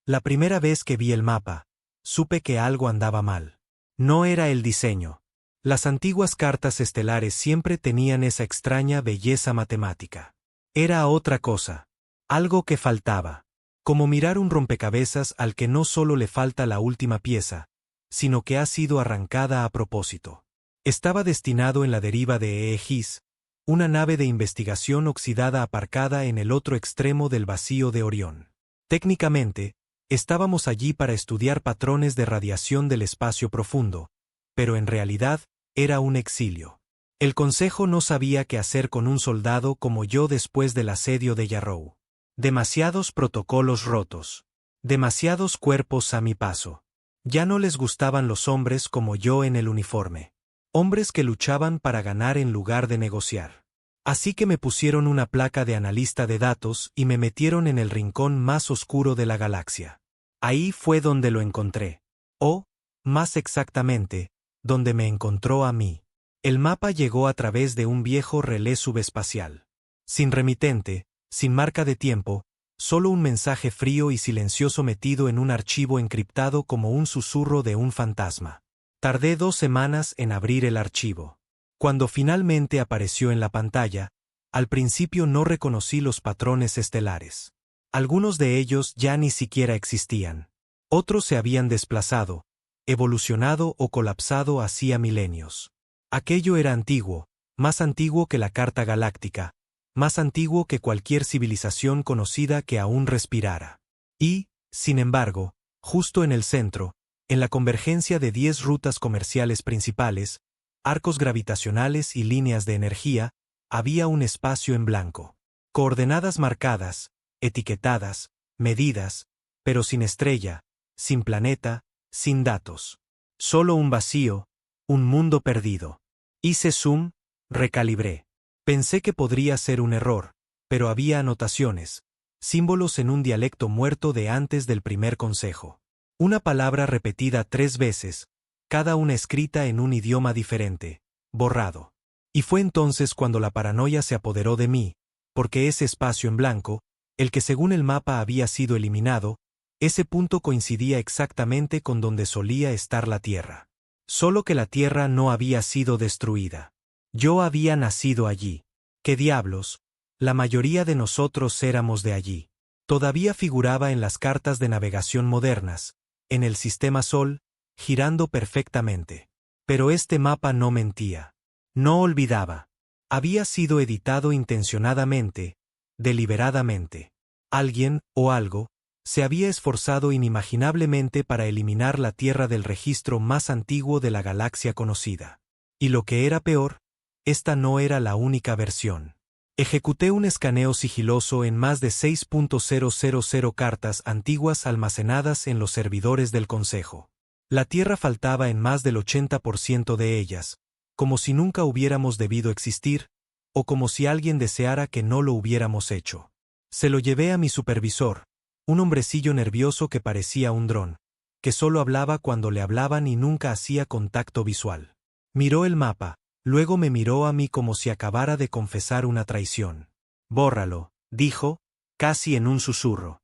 La primera vez que vi el mapa, supe que algo andaba mal. No era el diseño. Las antiguas cartas estelares siempre tenían esa extraña belleza matemática. Era otra cosa. Algo que faltaba. Como mirar un rompecabezas al que no solo le falta la última pieza, sino que ha sido arrancada a propósito. Estaba destinado en la deriva de Aegis, una nave de investigación oxidada aparcada en el otro extremo del vacío de Orión. Técnicamente, estábamos allí para estudiar patrones de radiación del espacio profundo, pero en realidad era un exilio. El Consejo no sabía qué hacer con un soldado como yo después del asedio de Yarrow. Demasiados protocolos rotos. Demasiados cuerpos a mi paso. Ya no les gustaban los hombres como yo en el uniforme. Hombres que luchaban para ganar en lugar de negociar. Así que me pusieron una placa de analista de datos y me metieron en el rincón más oscuro de la galaxia. Ahí fue donde lo encontré. O, más exactamente, donde me encontró a mí. El mapa llegó a través de un viejo relé subespacial. Sin remitente, sin marca de tiempo, solo un mensaje frío y silencioso metido en un archivo encriptado como un susurro de un fantasma. Tardé 2 semanas en abrir el archivo. Cuando finalmente apareció en la pantalla, al principio no reconocí los patrones estelares. Algunos de ellos ya ni siquiera existían. Otros se habían desplazado, evolucionado o colapsado hacía milenios. Aquello era antiguo, más antiguo que la Carta Galáctica, más antiguo que cualquier civilización conocida que aún respirara. Y, sin embargo, justo en el centro, en la convergencia de 10 rutas comerciales principales, arcos gravitacionales y líneas de energía, había un espacio en blanco. Coordenadas marcadas, etiquetadas, medidas, pero sin estrella, sin planeta, sin datos. Solo un vacío, un mundo perdido. Hice zoom, recalibré. Pensé que podría ser un error, pero había anotaciones, símbolos en un dialecto muerto de antes del primer consejo. Una palabra repetida 3 veces, cada una escrita en un idioma diferente, borrado. Y fue entonces cuando la paranoia se apoderó de mí, porque ese espacio en blanco, el que según el mapa había sido eliminado, ese punto coincidía exactamente con donde solía estar la Tierra. Solo que la Tierra no había sido destruida. Yo había nacido allí. ¿Qué diablos? La mayoría de nosotros éramos de allí. Todavía figuraba en las cartas de navegación modernas, en el sistema Sol, girando perfectamente. Pero este mapa no mentía. No olvidaba. Había sido editado intencionadamente, deliberadamente. Alguien, o algo, se había esforzado inimaginablemente para eliminar la Tierra del registro más antiguo de la galaxia conocida. Y lo que era peor, esta no era la única versión. Ejecuté un escaneo sigiloso en más de 6.000 cartas antiguas almacenadas en los servidores del Consejo. La Tierra faltaba en más del 80% de ellas, como si nunca hubiéramos debido existir, o como si alguien deseara que no lo hubiéramos hecho. Se lo llevé a mi supervisor, un hombrecillo nervioso que parecía un dron, que solo hablaba cuando le hablaban y nunca hacía contacto visual. Miró el mapa. Luego me miró a mí como si acabara de confesar una traición. «Bórralo», dijo, casi en un susurro.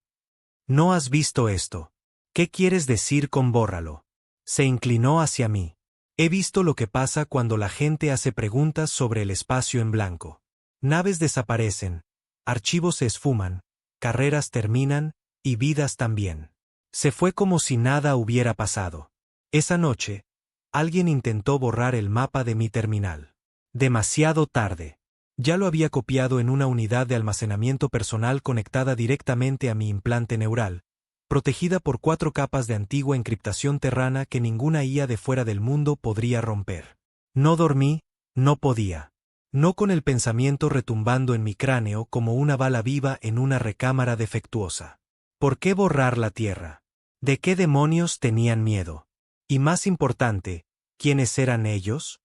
«¿No has visto esto? ¿Qué quieres decir con bórralo?» Se inclinó hacia mí. «He visto lo que pasa cuando la gente hace preguntas sobre el espacio en blanco. Naves desaparecen, archivos se esfuman, carreras terminan, y vidas también. Se fue como si nada hubiera pasado. Esa noche, alguien intentó borrar el mapa de mi terminal. Demasiado tarde. Ya lo había copiado en una unidad de almacenamiento personal conectada directamente a mi implante neural, protegida por 4 capas de antigua encriptación terrana que ninguna IA de fuera del mundo podría romper. No dormí, no podía. No con el pensamiento retumbando en mi cráneo como una bala viva en una recámara defectuosa. ¿Por qué borrar la Tierra? ¿De qué demonios tenían miedo? Y más importante, ¿quiénes eran ellos?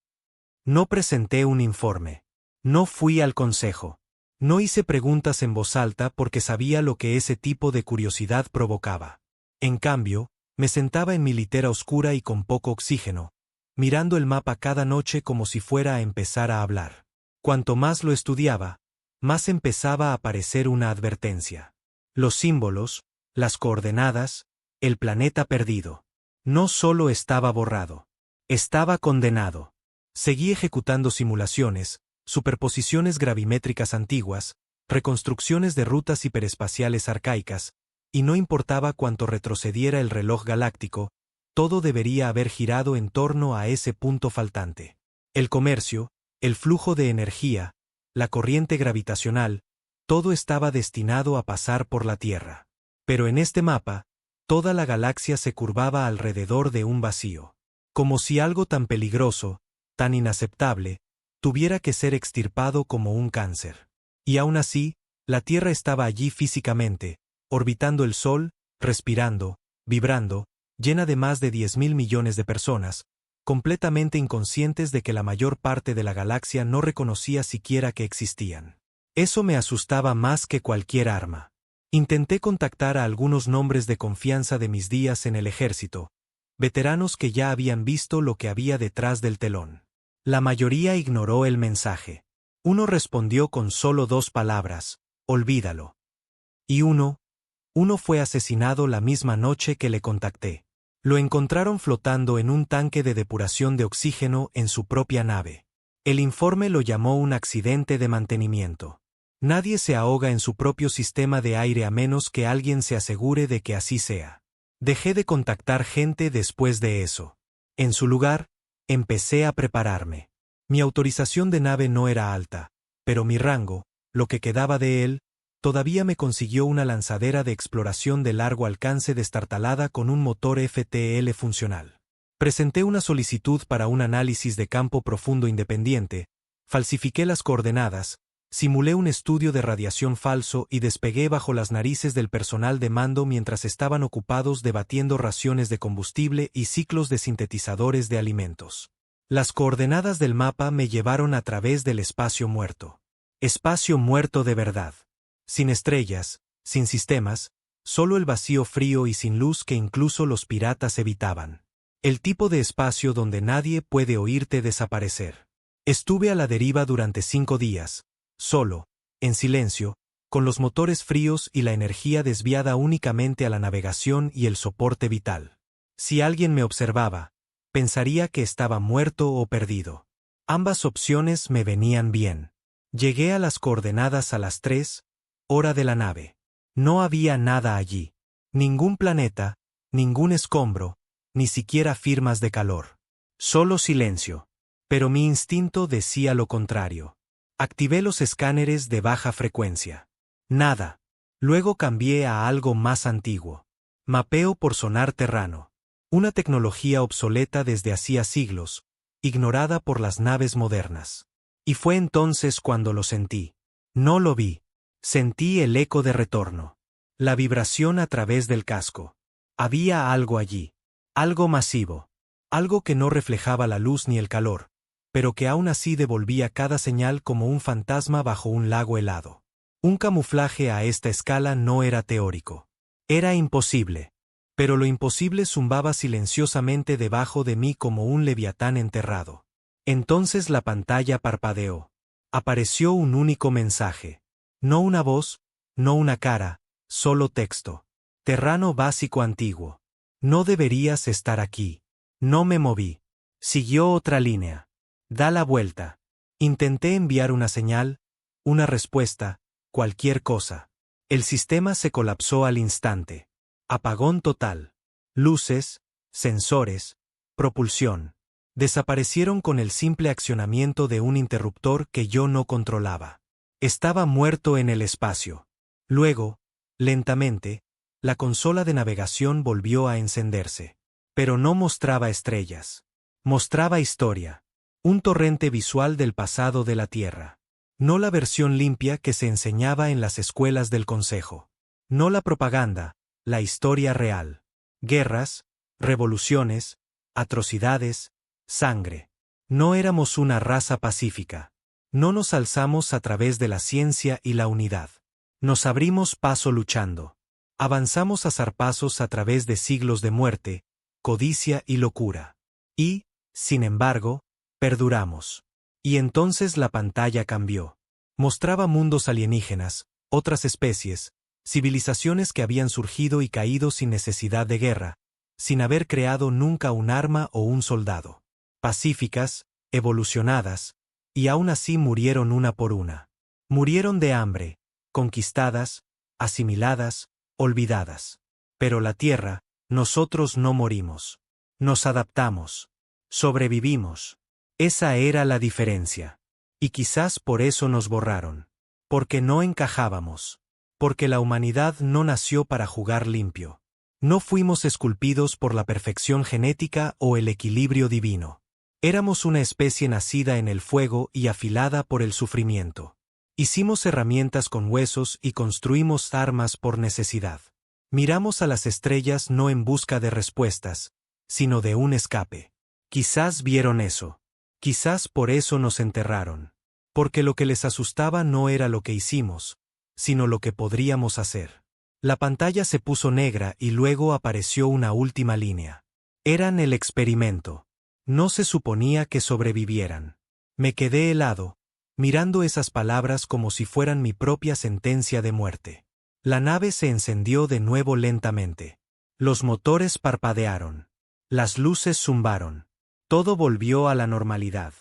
No presenté un informe. No fui al consejo. No hice preguntas en voz alta porque sabía lo que ese tipo de curiosidad provocaba. En cambio, me sentaba en mi litera oscura y con poco oxígeno, mirando el mapa cada noche como si fuera a empezar a hablar. Cuanto más lo estudiaba, más empezaba a aparecer una advertencia. Los símbolos, las coordenadas, el planeta perdido. No solo estaba borrado. Estaba condenado. Seguí ejecutando simulaciones, superposiciones gravimétricas antiguas, reconstrucciones de rutas hiperespaciales arcaicas, y no importaba cuánto retrocediera el reloj galáctico, todo debería haber girado en torno a ese punto faltante. El comercio, el flujo de energía, la corriente gravitacional, todo estaba destinado a pasar por la Tierra. Pero en este mapa, toda la galaxia se curvaba alrededor de un vacío. Como si algo tan peligroso, tan inaceptable, tuviera que ser extirpado como un cáncer. Y aún así, la Tierra estaba allí físicamente, orbitando el Sol, respirando, vibrando, llena de más de 10.000 millones de personas, completamente inconscientes de que la mayor parte de la galaxia no reconocía siquiera que existían. Eso me asustaba más que cualquier arma. Intenté contactar a algunos nombres de confianza de mis días en el ejército, veteranos que ya habían visto lo que había detrás del telón. La mayoría ignoró el mensaje. Uno respondió con solo 2 palabras: olvídalo. Y uno fue asesinado la misma noche que le contacté. Lo encontraron flotando en un tanque de depuración de oxígeno en su propia nave. El informe lo llamó un accidente de mantenimiento. Nadie se ahoga en su propio sistema de aire a menos que alguien se asegure de que así sea. Dejé de contactar gente después de eso. En su lugar, empecé a prepararme. Mi autorización de nave no era alta, pero mi rango, lo que quedaba de él, todavía me consiguió una lanzadera de exploración de largo alcance destartalada con un motor FTL funcional. Presenté una solicitud para un análisis de campo profundo independiente, falsifiqué las coordenadas, simulé un estudio de radiación falso y despegué bajo las narices del personal de mando mientras estaban ocupados debatiendo raciones de combustible y ciclos de sintetizadores de alimentos. Las coordenadas del mapa me llevaron a través del espacio muerto. Espacio muerto de verdad. Sin estrellas, sin sistemas, solo el vacío frío y sin luz que incluso los piratas evitaban. El tipo de espacio donde nadie puede oírte desaparecer. Estuve a la deriva durante 5 días, solo, en silencio, con los motores fríos y la energía desviada únicamente a la navegación y el soporte vital. Si alguien me observaba, pensaría que estaba muerto o perdido. Ambas opciones me venían bien. Llegué a las coordenadas a las 3, hora de la nave. No había nada allí. Ningún planeta, ningún escombro, ni siquiera firmas de calor. Solo silencio. Pero mi instinto decía lo contrario. Activé los escáneres de baja frecuencia. Nada. Luego cambié a algo más antiguo. Mapeo por sonar terrano. Una tecnología obsoleta desde hacía siglos, ignorada por las naves modernas. Y fue entonces cuando lo sentí. No lo vi. Sentí el eco de retorno. La vibración a través del casco. Había algo allí. Algo masivo. Algo que no reflejaba la luz ni el calor, pero que aún así devolvía cada señal como un fantasma bajo un lago helado. Un camuflaje a esta escala no era teórico. Era imposible. Pero lo imposible zumbaba silenciosamente debajo de mí como un leviatán enterrado. Entonces la pantalla parpadeó. Apareció un único mensaje. No una voz, no una cara, solo texto. Terrano básico antiguo. No deberías estar aquí. No me moví. Siguió otra línea. Da la vuelta. Intenté enviar una señal, una respuesta, cualquier cosa. El sistema se colapsó al instante. Apagón total. Luces, sensores, propulsión. Desaparecieron con el simple accionamiento de un interruptor que yo no controlaba. Estaba muerto en el espacio. Luego, lentamente, la consola de navegación volvió a encenderse. Pero no mostraba estrellas. Mostraba historia. Un torrente visual del pasado de la Tierra. No la versión limpia que se enseñaba en las escuelas del Consejo. No la propaganda, la historia real. Guerras, revoluciones, atrocidades, sangre. No éramos una raza pacífica. No nos alzamos a través de la ciencia y la unidad. Nos abrimos paso luchando. Avanzamos a zarpazos a través de siglos de muerte, codicia y locura. Y, sin embargo, perduramos. Y entonces la pantalla cambió. Mostraba mundos alienígenas, otras especies, Civilizaciones que habían surgido y caído sin necesidad de guerra, sin haber creado nunca un arma o un soldado. Pacíficas, evolucionadas, y aún así murieron una por una. Murieron de hambre, conquistadas, asimiladas, olvidadas. Pero la Tierra, nosotros no morimos. Nos adaptamos. Sobrevivimos. Esa era la diferencia. Y quizás por eso nos borraron. Porque no encajábamos. Porque la humanidad no nació para jugar limpio. No fuimos esculpidos por la perfección genética o el equilibrio divino. Éramos una especie nacida en el fuego y afilada por el sufrimiento. Hicimos herramientas con huesos y construimos armas por necesidad. Miramos a las estrellas no en busca de respuestas, sino de un escape. Quizás vieron eso. Quizás por eso nos enterraron. Porque lo que les asustaba no era lo que hicimos, sino lo que podríamos hacer. La pantalla se puso negra y luego apareció una última línea. Eran el experimento. No se suponía que sobrevivieran. Me quedé helado, mirando esas palabras como si fueran mi propia sentencia de muerte. La nave se encendió de nuevo lentamente. Los motores parpadearon. Las luces zumbaron. Todo volvió a la normalidad.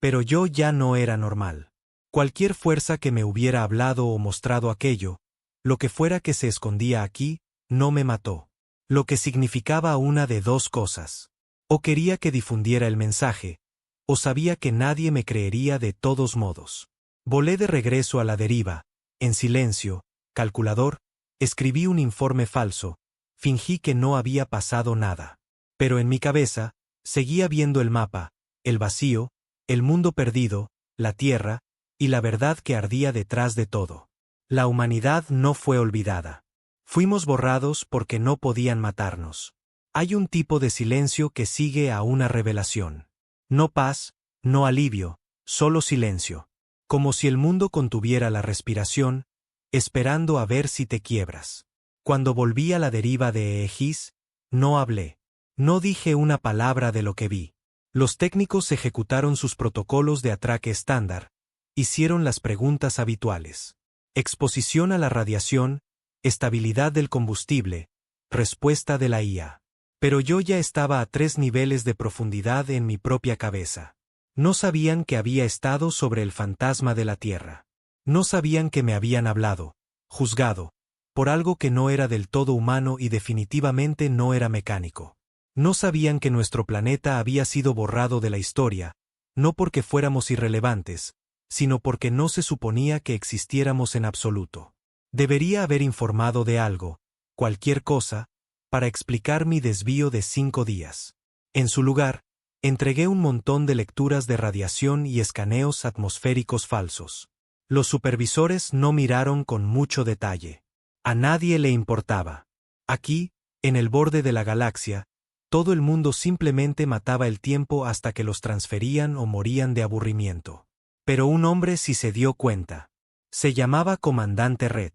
Pero yo ya no era normal. Cualquier fuerza que me hubiera hablado o mostrado aquello, lo que fuera que se escondía aquí, no me mató. Lo que significaba una de dos cosas. O quería que difundiera el mensaje, o sabía que nadie me creería de todos modos. Volé de regreso a la deriva, en silencio, calculador, escribí un informe falso, fingí que no había pasado nada. Pero en mi cabeza, seguía viendo el mapa, el vacío, el mundo perdido, la tierra, y la verdad que ardía detrás de todo. La humanidad no fue olvidada. Fuimos borrados porque no podían matarnos. Hay un tipo de silencio que sigue a una revelación. No paz, no alivio, solo silencio. Como si el mundo contuviera la respiración, esperando a ver si te quiebras. Cuando volví a la deriva de Aegis, no hablé. No dije una palabra de lo que vi. Los técnicos ejecutaron sus protocolos de atraque estándar, hicieron las preguntas habituales. Exposición a la radiación, estabilidad del combustible, respuesta de la IA. Pero yo ya estaba a 3 niveles de profundidad en mi propia cabeza. No sabían que había estado sobre el fantasma de la Tierra. No sabían que me habían hablado, juzgado, por algo que no era del todo humano y definitivamente no era mecánico. No sabían que nuestro planeta había sido borrado de la historia, no porque fuéramos irrelevantes, sino porque no se suponía que existiéramos en absoluto. Debería haber informado de algo, cualquier cosa, para explicar mi desvío de 5 días. En su lugar, entregué un montón de lecturas de radiación y escaneos atmosféricos falsos. Los supervisores no miraron con mucho detalle. A nadie le importaba. Aquí, en el borde de la galaxia, todo el mundo simplemente mataba el tiempo hasta que los transferían o morían de aburrimiento. Pero un hombre sí se dio cuenta. Se llamaba Comandante Red.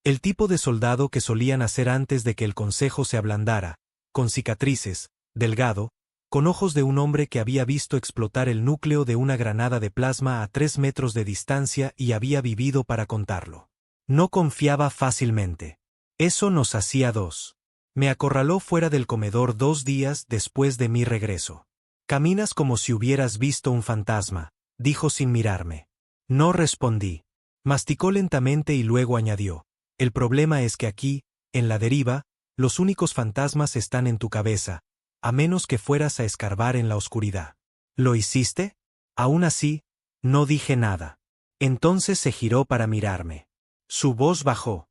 El tipo de soldado que solían hacer antes de que el consejo se ablandara, con cicatrices, delgado, con ojos de un hombre que había visto explotar el núcleo de una granada de plasma a 3 metros de distancia y había vivido para contarlo. No confiaba fácilmente. Eso nos hacía 2. Me acorraló fuera del comedor 2 días después de mi regreso. Caminas como si hubieras visto un fantasma, dijo sin mirarme. No respondí. Masticó lentamente y luego añadió. El problema es que aquí, en la deriva, los únicos fantasmas están en tu cabeza, a menos que fueras a escarbar en la oscuridad. ¿Lo hiciste? Aún así, no dije nada. Entonces se giró para mirarme. Su voz bajó.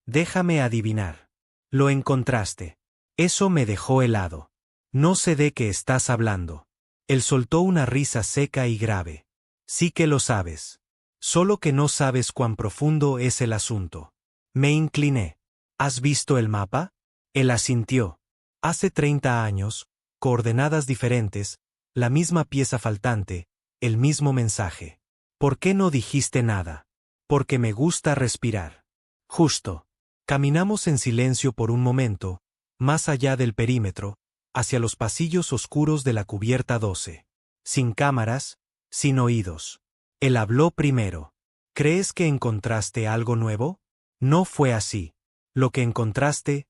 Déjame adivinar. Lo encontraste. Eso me dejó helado. No sé de qué estás hablando. Él soltó una risa seca y grave. Sí que lo sabes. Solo que no sabes cuán profundo es el asunto. Me incliné. ¿Has visto el mapa? Él asintió. Hace 30 años, coordenadas diferentes, la misma pieza faltante, el mismo mensaje. ¿Por qué no dijiste nada? Porque me gusta respirar. Justo. Caminamos en silencio por un momento, más allá del perímetro, hacia los pasillos oscuros de la cubierta 12. Sin cámaras, sin oídos. Él habló primero. ¿Crees que encontraste algo nuevo? No fue así. Lo que encontraste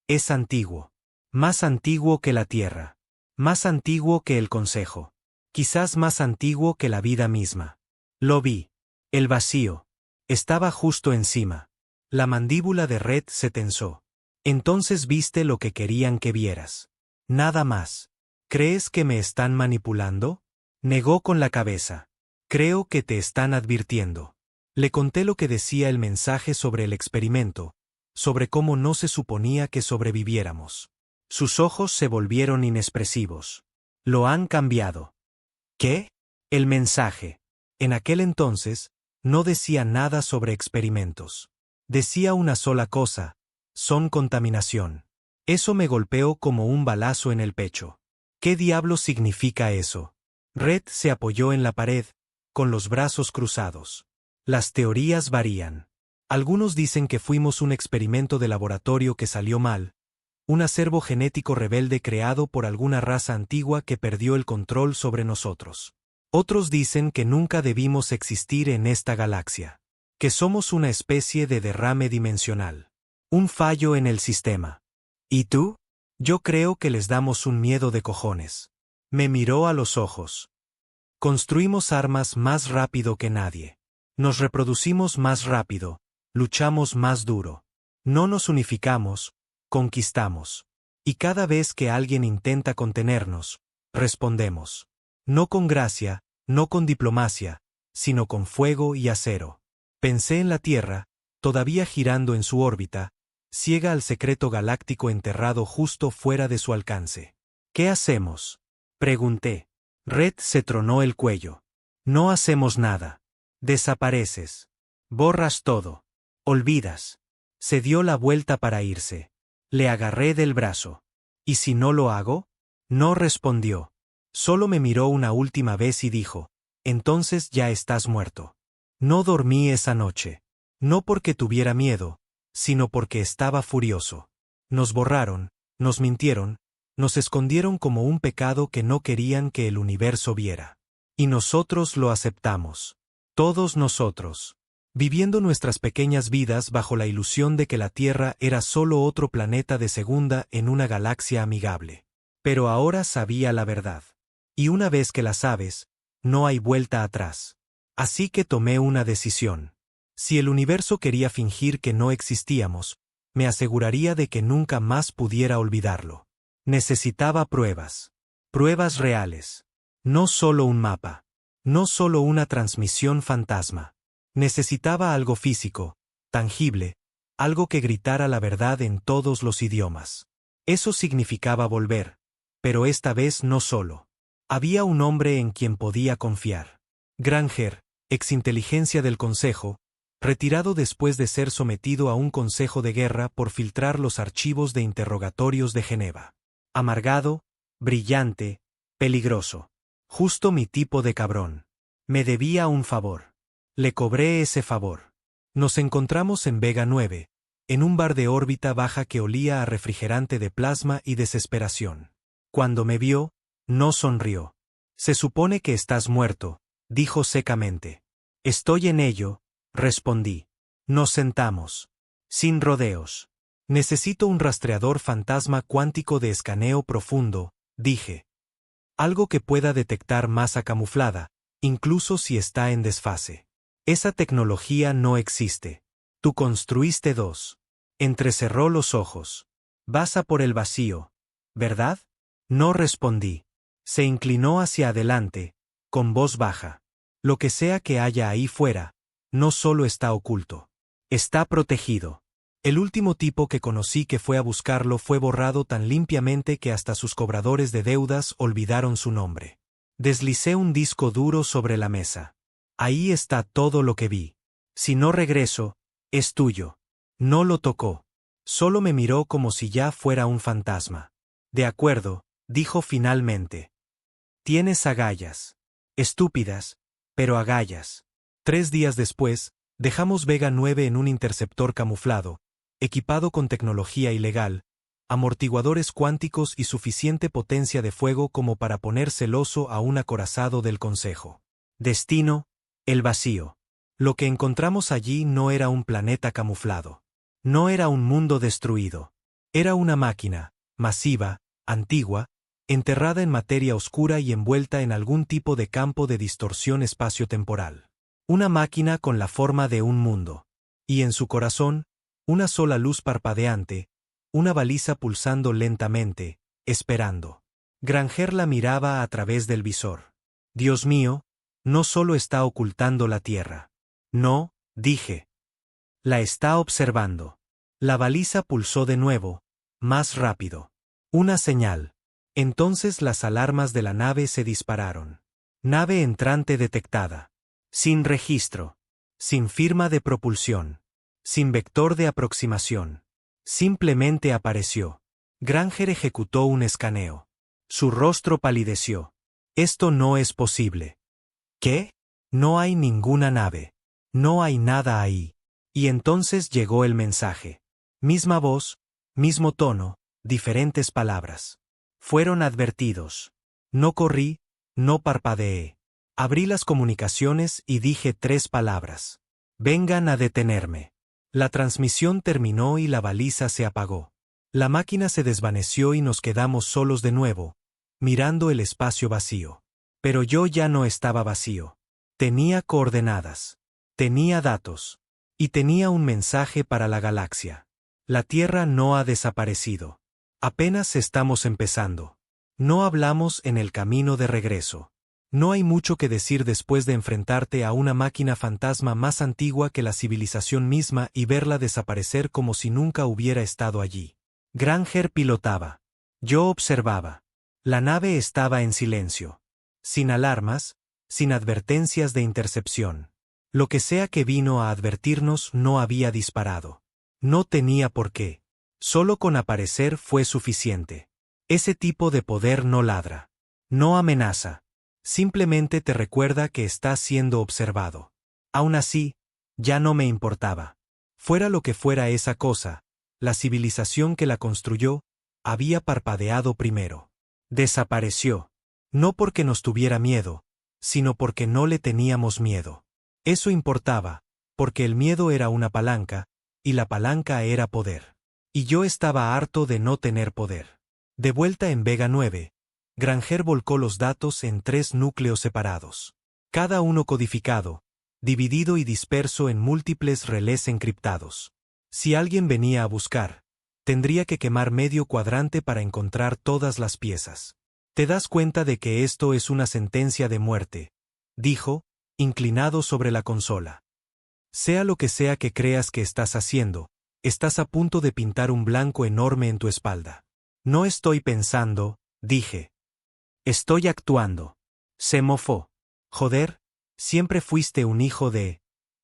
es antiguo. Más antiguo que la Tierra. Más antiguo que el Consejo. Quizás más antiguo que la vida misma. Lo vi. El vacío. Estaba justo encima. La mandíbula de Red se tensó. Entonces viste lo que querían que vieras. Nada más. ¿Crees que me están manipulando? Negó con la cabeza. Creo que te están advirtiendo. Le conté lo que decía el mensaje sobre el experimento, sobre cómo no se suponía que sobreviviéramos. Sus ojos se volvieron inexpresivos. Lo han cambiado. ¿Qué? El mensaje. En aquel entonces, no decía nada sobre experimentos. Decía una sola cosa: son contaminación. Eso me golpeó como un balazo en el pecho. ¿Qué diablos significa eso? Red se apoyó en la pared, con los brazos cruzados. Las teorías varían. Algunos dicen que fuimos un experimento de laboratorio que salió mal, un acervo genético rebelde creado por alguna raza antigua que perdió el control sobre nosotros. Otros dicen que nunca debimos existir en esta galaxia, que somos una especie de derrame dimensional, un fallo en el sistema. ¿Y tú? Yo creo que les damos un miedo de cojones. Me miró a los ojos. Construimos armas más rápido que nadie. Nos reproducimos más rápido, luchamos más duro. No nos unificamos, conquistamos. Y cada vez que alguien intenta contenernos, respondemos. No con gracia, no con diplomacia, sino con fuego y acero. Pensé en la Tierra, todavía girando en su órbita, ciega al secreto galáctico enterrado justo fuera de su alcance. ¿Qué hacemos? Pregunté. Red se tronó el cuello. No hacemos nada. Desapareces. Borras todo. Olvidas. Se dio la vuelta para irse. Le agarré del brazo. ¿Y si no lo hago? No respondió. Solo me miró una última vez y dijo: entonces ya estás muerto. No dormí esa noche. No porque tuviera miedo, sino porque estaba furioso. Nos borraron, nos mintieron, nos escondieron como un pecado que no querían que el universo viera. Y nosotros lo aceptamos. Todos nosotros. Viviendo nuestras pequeñas vidas bajo la ilusión de que la Tierra era solo otro planeta de segunda en una galaxia amigable. Pero ahora sabía la verdad. Y una vez que la sabes, no hay vuelta atrás. Así que tomé una decisión. Si el universo quería fingir que no existíamos, me aseguraría de que nunca más pudiera olvidarlo. Necesitaba pruebas. Pruebas reales. No solo un mapa. No solo una transmisión fantasma. Necesitaba algo físico, tangible, algo que gritara la verdad en todos los idiomas. Eso significaba volver, pero esta vez no solo. Había un hombre en quien podía confiar. Granger, exinteligencia del Consejo, retirado después de ser sometido a un consejo de guerra por filtrar los archivos de interrogatorios de Geneva. Amargado, brillante, peligroso. Justo mi tipo de cabrón. Me debía un favor. Le cobré ese favor. Nos encontramos en Vega 9, en un bar de órbita baja que olía a refrigerante de plasma y desesperación. Cuando me vio, no sonrió. Se supone que estás muerto, dijo secamente. Estoy en ello, respondí. Nos sentamos. Sin rodeos. Necesito un rastreador fantasma cuántico de escaneo profundo, dije. Algo que pueda detectar masa camuflada, incluso si está en desfase. Esa tecnología no existe. Tú construiste dos. Entrecerró los ojos. Vas a por el vacío, ¿verdad? No respondí. Se inclinó hacia adelante, con voz baja. Lo que sea que haya ahí fuera, no solo está oculto. Está protegido. El último tipo que conocí que fue a buscarlo fue borrado tan limpiamente que hasta sus cobradores de deudas olvidaron su nombre. Deslicé un disco duro sobre la mesa. Ahí está todo lo que vi. Si no regreso, es tuyo. No lo tocó. Solo me miró como si ya fuera un fantasma. De acuerdo, dijo finalmente. Tienes agallas. Estúpidas, pero agallas. 3 días después, dejamos Vega 9 en un interceptor camuflado, equipado con tecnología ilegal, amortiguadores cuánticos y suficiente potencia de fuego como para poner celoso a un acorazado del Consejo. Destino: el vacío. Lo que encontramos allí no era un planeta camuflado. No era un mundo destruido. Era una máquina, masiva, antigua, enterrada en materia oscura y envuelta en algún tipo de campo de distorsión espaciotemporal. Una máquina con la forma de un mundo. Y en su corazón, una sola luz parpadeante, una baliza pulsando lentamente, esperando. Granger la miraba a través del visor. Dios mío, no solo está ocultando la Tierra. No, dije. La está observando. La baliza pulsó de nuevo, más rápido. Una señal. Entonces las alarmas de la nave se dispararon. Nave entrante detectada. Sin registro. Sin firma de propulsión. Sin vector de aproximación. Simplemente apareció. Granger ejecutó un escaneo. Su rostro palideció. Esto no es posible. ¿Qué? No hay ninguna nave. No hay nada ahí. Y entonces llegó el mensaje. Misma voz, mismo tono, diferentes palabras. Fueron advertidos. No corrí, no parpadeé. Abrí las comunicaciones y dije 3 palabras. Vengan a detenerme. La transmisión terminó y la baliza se apagó. La máquina se desvaneció y nos quedamos solos de nuevo, mirando el espacio vacío. Pero yo ya no estaba vacío. Tenía coordenadas. Tenía datos. Y tenía un mensaje para la galaxia. La Tierra no ha desaparecido. Apenas estamos empezando. No hablamos en el camino de regreso. No hay mucho que decir después de enfrentarte a una máquina fantasma más antigua que la civilización misma y verla desaparecer como si nunca hubiera estado allí. Granger pilotaba. Yo observaba. La nave estaba en silencio. Sin alarmas, sin advertencias de intercepción. Lo que sea que vino a advertirnos no había disparado. No tenía por qué. Solo con aparecer fue suficiente. Ese tipo de poder no ladra. No amenaza. Simplemente te recuerda que estás siendo observado. Aún así, ya no me importaba. Fuera lo que fuera esa cosa, la civilización que la construyó, había parpadeado primero. Desapareció. No porque nos tuviera miedo, sino porque no le teníamos miedo. Eso importaba, porque el miedo era una palanca, y la palanca era poder. Y yo estaba harto de no tener poder. De vuelta en Vega 9, Granger volcó los datos en 3 núcleos separados. Cada uno codificado, dividido y disperso en múltiples relés encriptados. Si alguien venía a buscar, tendría que quemar medio cuadrante para encontrar todas las piezas. ¿Te das cuenta de que esto es una sentencia de muerte?, dijo, inclinado sobre la consola. Sea lo que sea que creas que estás haciendo, estás a punto de pintar un blanco enorme en tu espalda. No estoy pensando, dije. Estoy actuando. Se mofó. Joder, siempre fuiste un hijo de...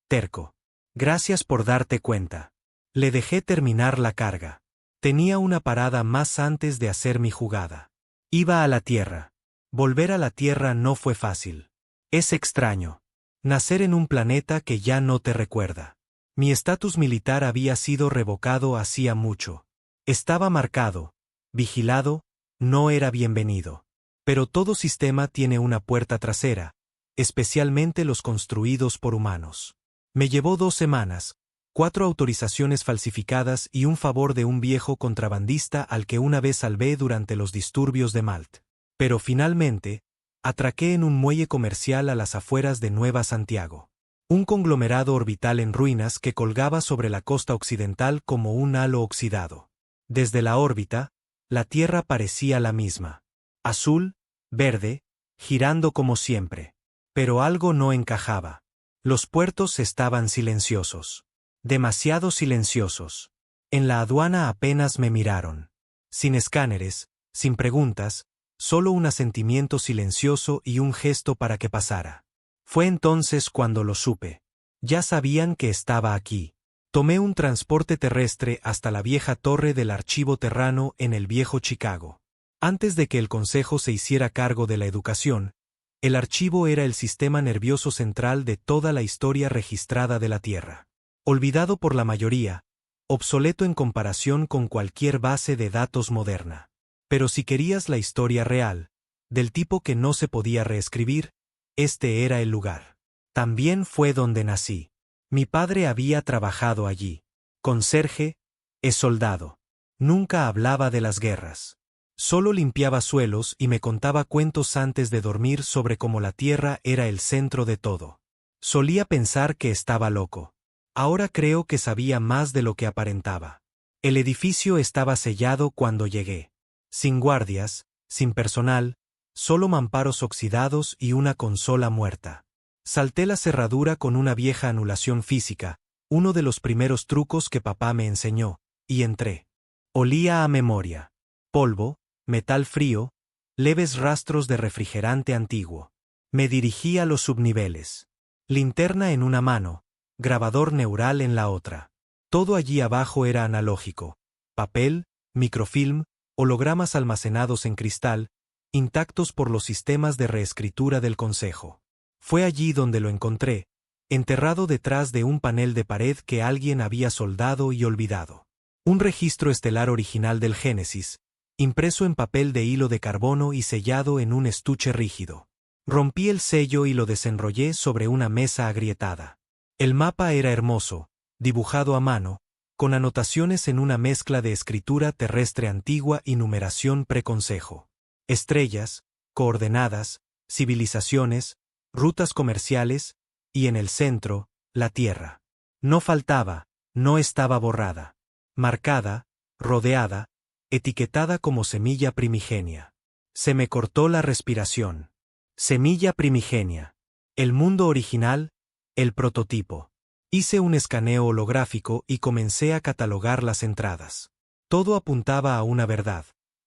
terco. Gracias por darte cuenta. Le dejé terminar la carga. Tenía una parada más antes de hacer mi jugada. Iba a la Tierra. Volver a la Tierra no fue fácil. Es extraño. Nacer en un planeta que ya no te recuerda. Mi estatus militar había sido revocado hacía mucho. Estaba marcado, vigilado, no era bienvenido. Pero todo sistema tiene una puerta trasera, especialmente los construidos por humanos. Me llevó 2 semanas, 4 autorizaciones falsificadas y un favor de un viejo contrabandista al que una vez salvé durante los disturbios de Malt. Pero finalmente, atraqué en un muelle comercial a las afueras de Nueva Santiago. Un conglomerado orbital en ruinas que colgaba sobre la costa occidental como un halo oxidado. Desde la órbita, la Tierra parecía la misma. Azul, verde, girando como siempre. Pero algo no encajaba. Los puertos estaban silenciosos. Demasiado silenciosos. En la aduana apenas me miraron. Sin escáneres, sin preguntas, solo un asentimiento silencioso y un gesto para que pasara. Fue entonces cuando lo supe. Ya sabían que estaba aquí. Tomé un transporte terrestre hasta la vieja torre del archivo terrano en el viejo Chicago. Antes de que el Consejo se hiciera cargo de la educación, el archivo era el sistema nervioso central de toda la historia registrada de la Tierra. Olvidado por la mayoría, obsoleto en comparación con cualquier base de datos moderna. Pero si querías la historia real, del tipo que no se podía reescribir, este era el lugar. También fue donde nací. Mi padre había trabajado allí. Conserje, es soldado. Nunca hablaba de las guerras. Solo limpiaba suelos y me contaba cuentos antes de dormir sobre cómo la tierra era el centro de todo. Solía pensar que estaba loco. Ahora creo que sabía más de lo que aparentaba. El edificio estaba sellado cuando llegué. Sin guardias, sin personal, solo mamparos oxidados y una consola muerta. Salté la cerradura con una vieja anulación física, uno de los primeros trucos que papá me enseñó, y entré. Olía a memoria. Polvo, metal frío, leves rastros de refrigerante antiguo. Me dirigí a los subniveles. Linterna en una mano, grabador neural en la otra. Todo allí abajo era analógico. Papel, microfilm, hologramas almacenados en cristal, intactos por los sistemas de reescritura del Consejo. Fue allí donde lo encontré, enterrado detrás de un panel de pared que alguien había soldado y olvidado. Un registro estelar original del Génesis, impreso en papel de hilo de carbono y sellado en un estuche rígido. Rompí el sello y lo desenrollé sobre una mesa agrietada. El mapa era hermoso, dibujado a mano, con anotaciones en una mezcla de escritura terrestre antigua y numeración preconcejo. Estrellas, coordenadas, civilizaciones, rutas comerciales, y en el centro, la Tierra. No faltaba, no estaba borrada. Marcada, rodeada, etiquetada como semilla primigenia. Se me cortó la respiración. Semilla primigenia. El mundo original, el prototipo. Hice un escaneo holográfico y comencé a catalogar las entradas. Todo apuntaba a una verdad.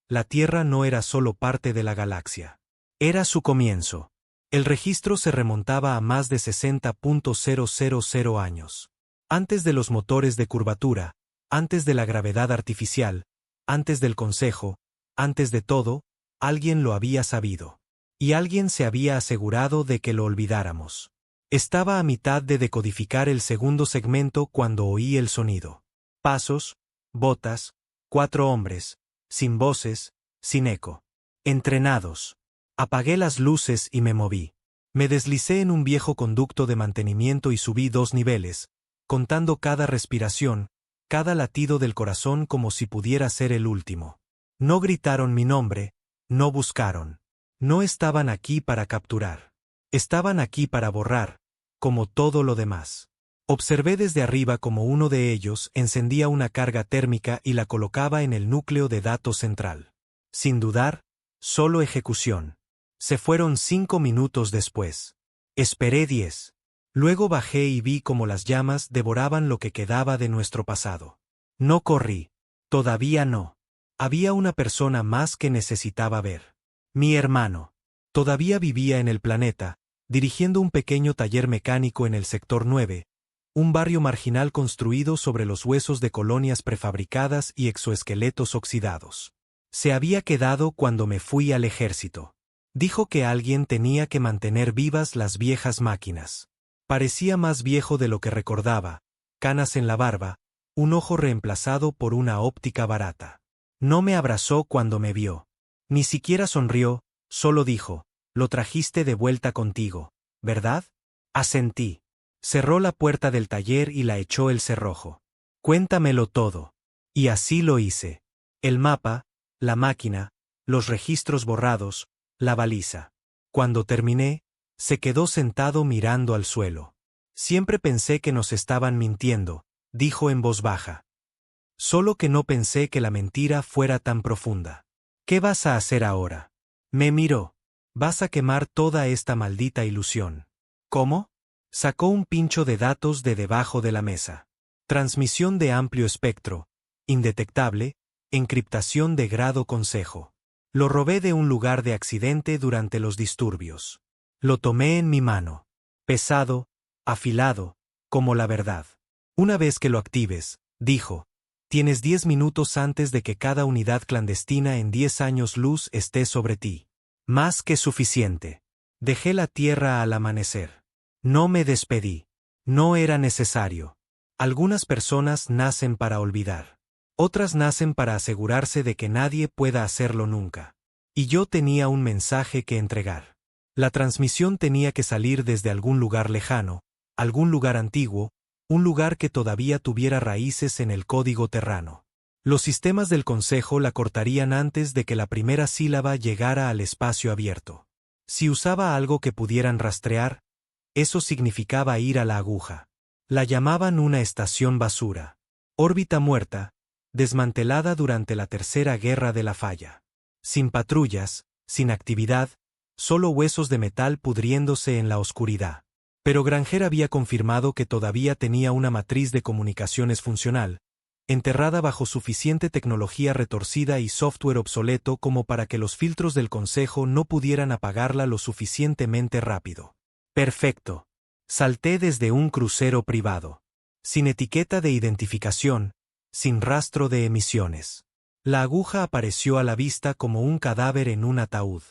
La Tierra no era solo parte de la galaxia. Era su comienzo. El registro se remontaba a más de 60.000 años. Antes de los motores de curvatura, antes de la gravedad artificial, antes del Consejo, antes de todo, alguien lo había sabido. Y alguien se había asegurado de que lo olvidáramos. Estaba a mitad de decodificar el segundo segmento cuando oí el sonido. Pasos, botas, 4 hombres, sin voces, sin eco. Entrenados. Apagué las luces y me moví. Me deslicé en un viejo conducto de mantenimiento y subí 2 niveles, contando cada respiración, cada latido del corazón como si pudiera ser el último. No gritaron mi nombre, no buscaron. No estaban aquí para capturar. Estaban aquí para borrar, como todo lo demás. Observé desde arriba como uno de ellos encendía una carga térmica y la colocaba en el núcleo de datos central. Sin dudar, solo ejecución. Se fueron 5 minutos después. Esperé 10. Luego bajé y vi cómo las llamas devoraban lo que quedaba de nuestro pasado. No corrí. Todavía no. Había una persona más que necesitaba ver. Mi hermano. Todavía vivía en el planeta, dirigiendo un pequeño taller mecánico en el sector 9, un barrio marginal construido sobre los huesos de colonias prefabricadas y exoesqueletos oxidados. Se había quedado cuando me fui al ejército. Dijo que alguien tenía que mantener vivas las viejas máquinas. Parecía más viejo de lo que recordaba, canas en la barba, un ojo reemplazado por una óptica barata. No me abrazó cuando me vio. Ni siquiera sonrió, solo dijo, «Lo trajiste de vuelta contigo, ¿verdad?» Asentí. Cerró la puerta del taller y la echó el cerrojo. «Cuéntamelo todo». Y así lo hice. El mapa, la máquina, los registros borrados, la baliza. Cuando terminé, se quedó sentado mirando al suelo. «Siempre pensé que nos estaban mintiendo», dijo en voz baja. «Solo que no pensé que la mentira fuera tan profunda». «¿Qué vas a hacer ahora?» Me miró. «Vas a quemar toda esta maldita ilusión». «¿Cómo?» Sacó un pincho de datos de debajo de la mesa. Transmisión de amplio espectro, indetectable, encriptación de grado Consejo. Lo robé de un lugar de accidente durante los disturbios. Lo tomé en mi mano. Pesado, afilado, como la verdad. «Una vez que lo actives», dijo, «tienes 10 minutos antes de que cada unidad clandestina en 10 años luz esté sobre ti. Más que suficiente». Dejé la Tierra al amanecer. No me despedí. No era necesario. Algunas personas nacen para olvidar. Otras nacen para asegurarse de que nadie pueda hacerlo nunca. Y yo tenía un mensaje que entregar. La transmisión tenía que salir desde algún lugar lejano, algún lugar antiguo, un lugar que todavía tuviera raíces en el código terrano. Los sistemas del consejo la cortarían antes de que la primera sílaba llegara al espacio abierto. Si usaba algo que pudieran rastrear, eso significaba ir a la aguja. La llamaban una estación basura. Órbita muerta, desmantelada durante la Tercera Guerra de la Falla. Sin patrullas, sin actividad, solo huesos de metal pudriéndose en la oscuridad. Pero Granger había confirmado que todavía tenía una matriz de comunicaciones funcional, enterrada bajo suficiente tecnología retorcida y software obsoleto como para que los filtros del consejo no pudieran apagarla lo suficientemente rápido. Perfecto. Salté desde un crucero privado. Sin etiqueta de identificación, sin rastro de emisiones. La aguja apareció a la vista como un cadáver en un ataúd.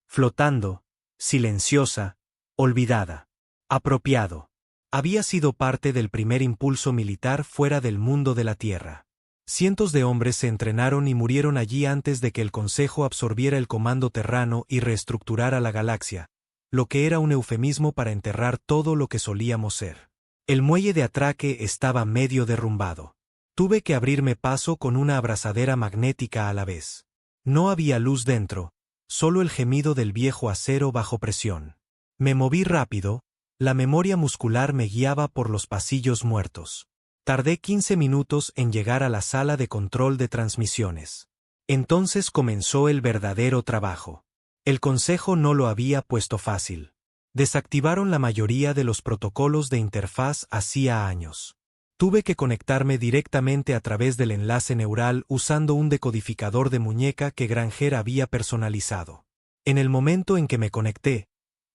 Flotando, silenciosa, olvidada. Apropiado. Había sido parte del primer impulso militar fuera del mundo de la Tierra. Cientos de hombres se entrenaron y murieron allí antes de que el Consejo absorbiera el comando terrano y reestructurara la galaxia, lo que era un eufemismo para enterrar todo lo que solíamos ser. El muelle de atraque estaba medio derrumbado. Tuve que abrirme paso con una abrazadera magnética a la vez. No había luz dentro, solo el gemido del viejo acero bajo presión. Me moví rápido. La memoria muscular me guiaba por los pasillos muertos. Tardé 15 minutos en llegar a la sala de control de transmisiones. Entonces comenzó el verdadero trabajo. El consejo no lo había puesto fácil. Desactivaron la mayoría de los protocolos de interfaz hacía años. Tuve que conectarme directamente a través del enlace neural usando un decodificador de muñeca que Granger había personalizado. En el momento en que me conecté,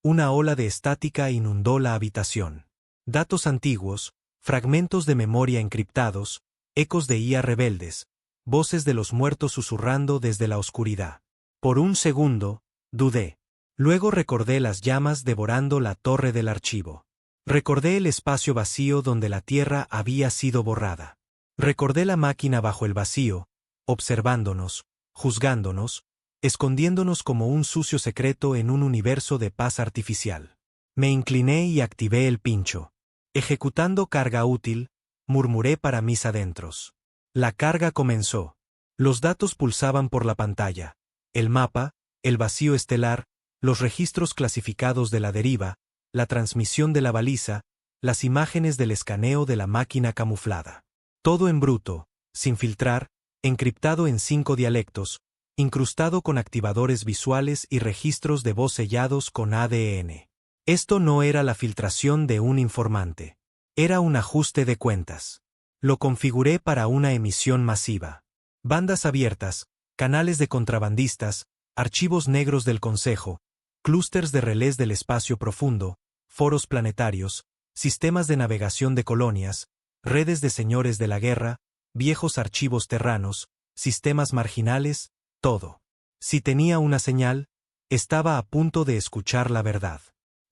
una ola de estática inundó la habitación. Datos antiguos, fragmentos de memoria encriptados, ecos de IA rebeldes, voces de los muertos susurrando desde la oscuridad. Por un segundo, dudé. Luego recordé las llamas devorando la torre del archivo. Recordé el espacio vacío donde la Tierra había sido borrada. Recordé la máquina bajo el vacío, observándonos, juzgándonos, escondiéndonos como un sucio secreto en un universo de paz artificial. Me incliné y activé el pincho. Ejecutando carga útil, murmuré para mis adentros. La carga comenzó. Los datos pulsaban por la pantalla. El mapa, el vacío estelar, los registros clasificados de la deriva, la transmisión de la baliza, las imágenes del escaneo de la máquina camuflada. Todo en bruto, sin filtrar, encriptado en 5 dialectos, incrustado con activadores visuales y registros de voz sellados con ADN. Esto no era la filtración de un informante. Era un ajuste de cuentas. Lo configuré para una emisión masiva. Bandas abiertas, canales de contrabandistas, archivos negros del Consejo, clústeres de relés del espacio profundo, foros planetarios, sistemas de navegación de colonias, redes de señores de la guerra, viejos archivos terranos, sistemas marginales, todo. Si tenía una señal, estaba a punto de escuchar la verdad.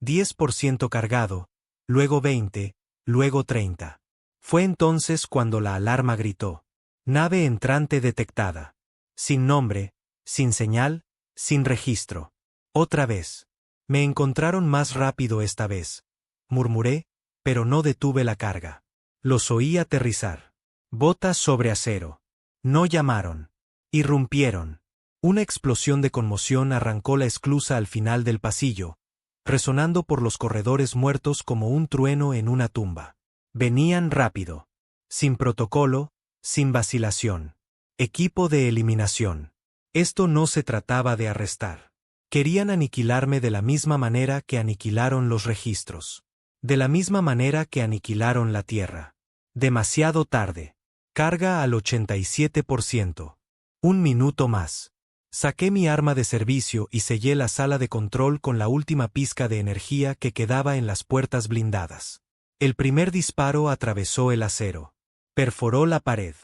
10% cargado, luego 20, luego 30. Fue entonces cuando la alarma gritó. Nave entrante detectada. Sin nombre, sin señal, sin registro. Otra vez. Me encontraron más rápido esta vez. Murmuré, pero no detuve la carga. Los oí aterrizar. Botas sobre acero. No llamaron. Irrumpieron. Una explosión de conmoción arrancó la esclusa al final del pasillo, resonando por los corredores muertos como un trueno en una tumba. Venían rápido. Sin protocolo, sin vacilación. Equipo de eliminación. Esto no se trataba de arrestar. Querían aniquilarme de la misma manera que aniquilaron los registros. De la misma manera que aniquilaron la Tierra. Demasiado tarde. Carga al 87%. Un minuto más. Saqué mi arma de servicio y sellé la sala de control con la última pizca de energía que quedaba en las puertas blindadas. El primer disparo atravesó el acero. Perforó la pared.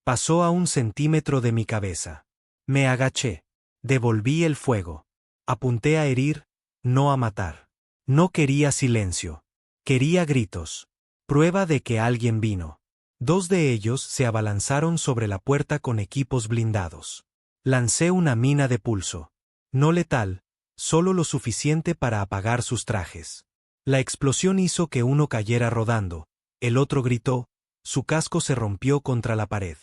Pasó a 1 centímetro de mi cabeza. Me agaché. Devolví el fuego. Apunté a herir, no a matar. No quería silencio. Quería gritos. Prueba de que alguien vino. 2 de ellos se abalanzaron sobre la puerta con equipos blindados. Lancé una mina de pulso. No letal, solo lo suficiente para apagar sus trajes. La explosión hizo que uno cayera rodando, el otro gritó, su casco se rompió contra la pared.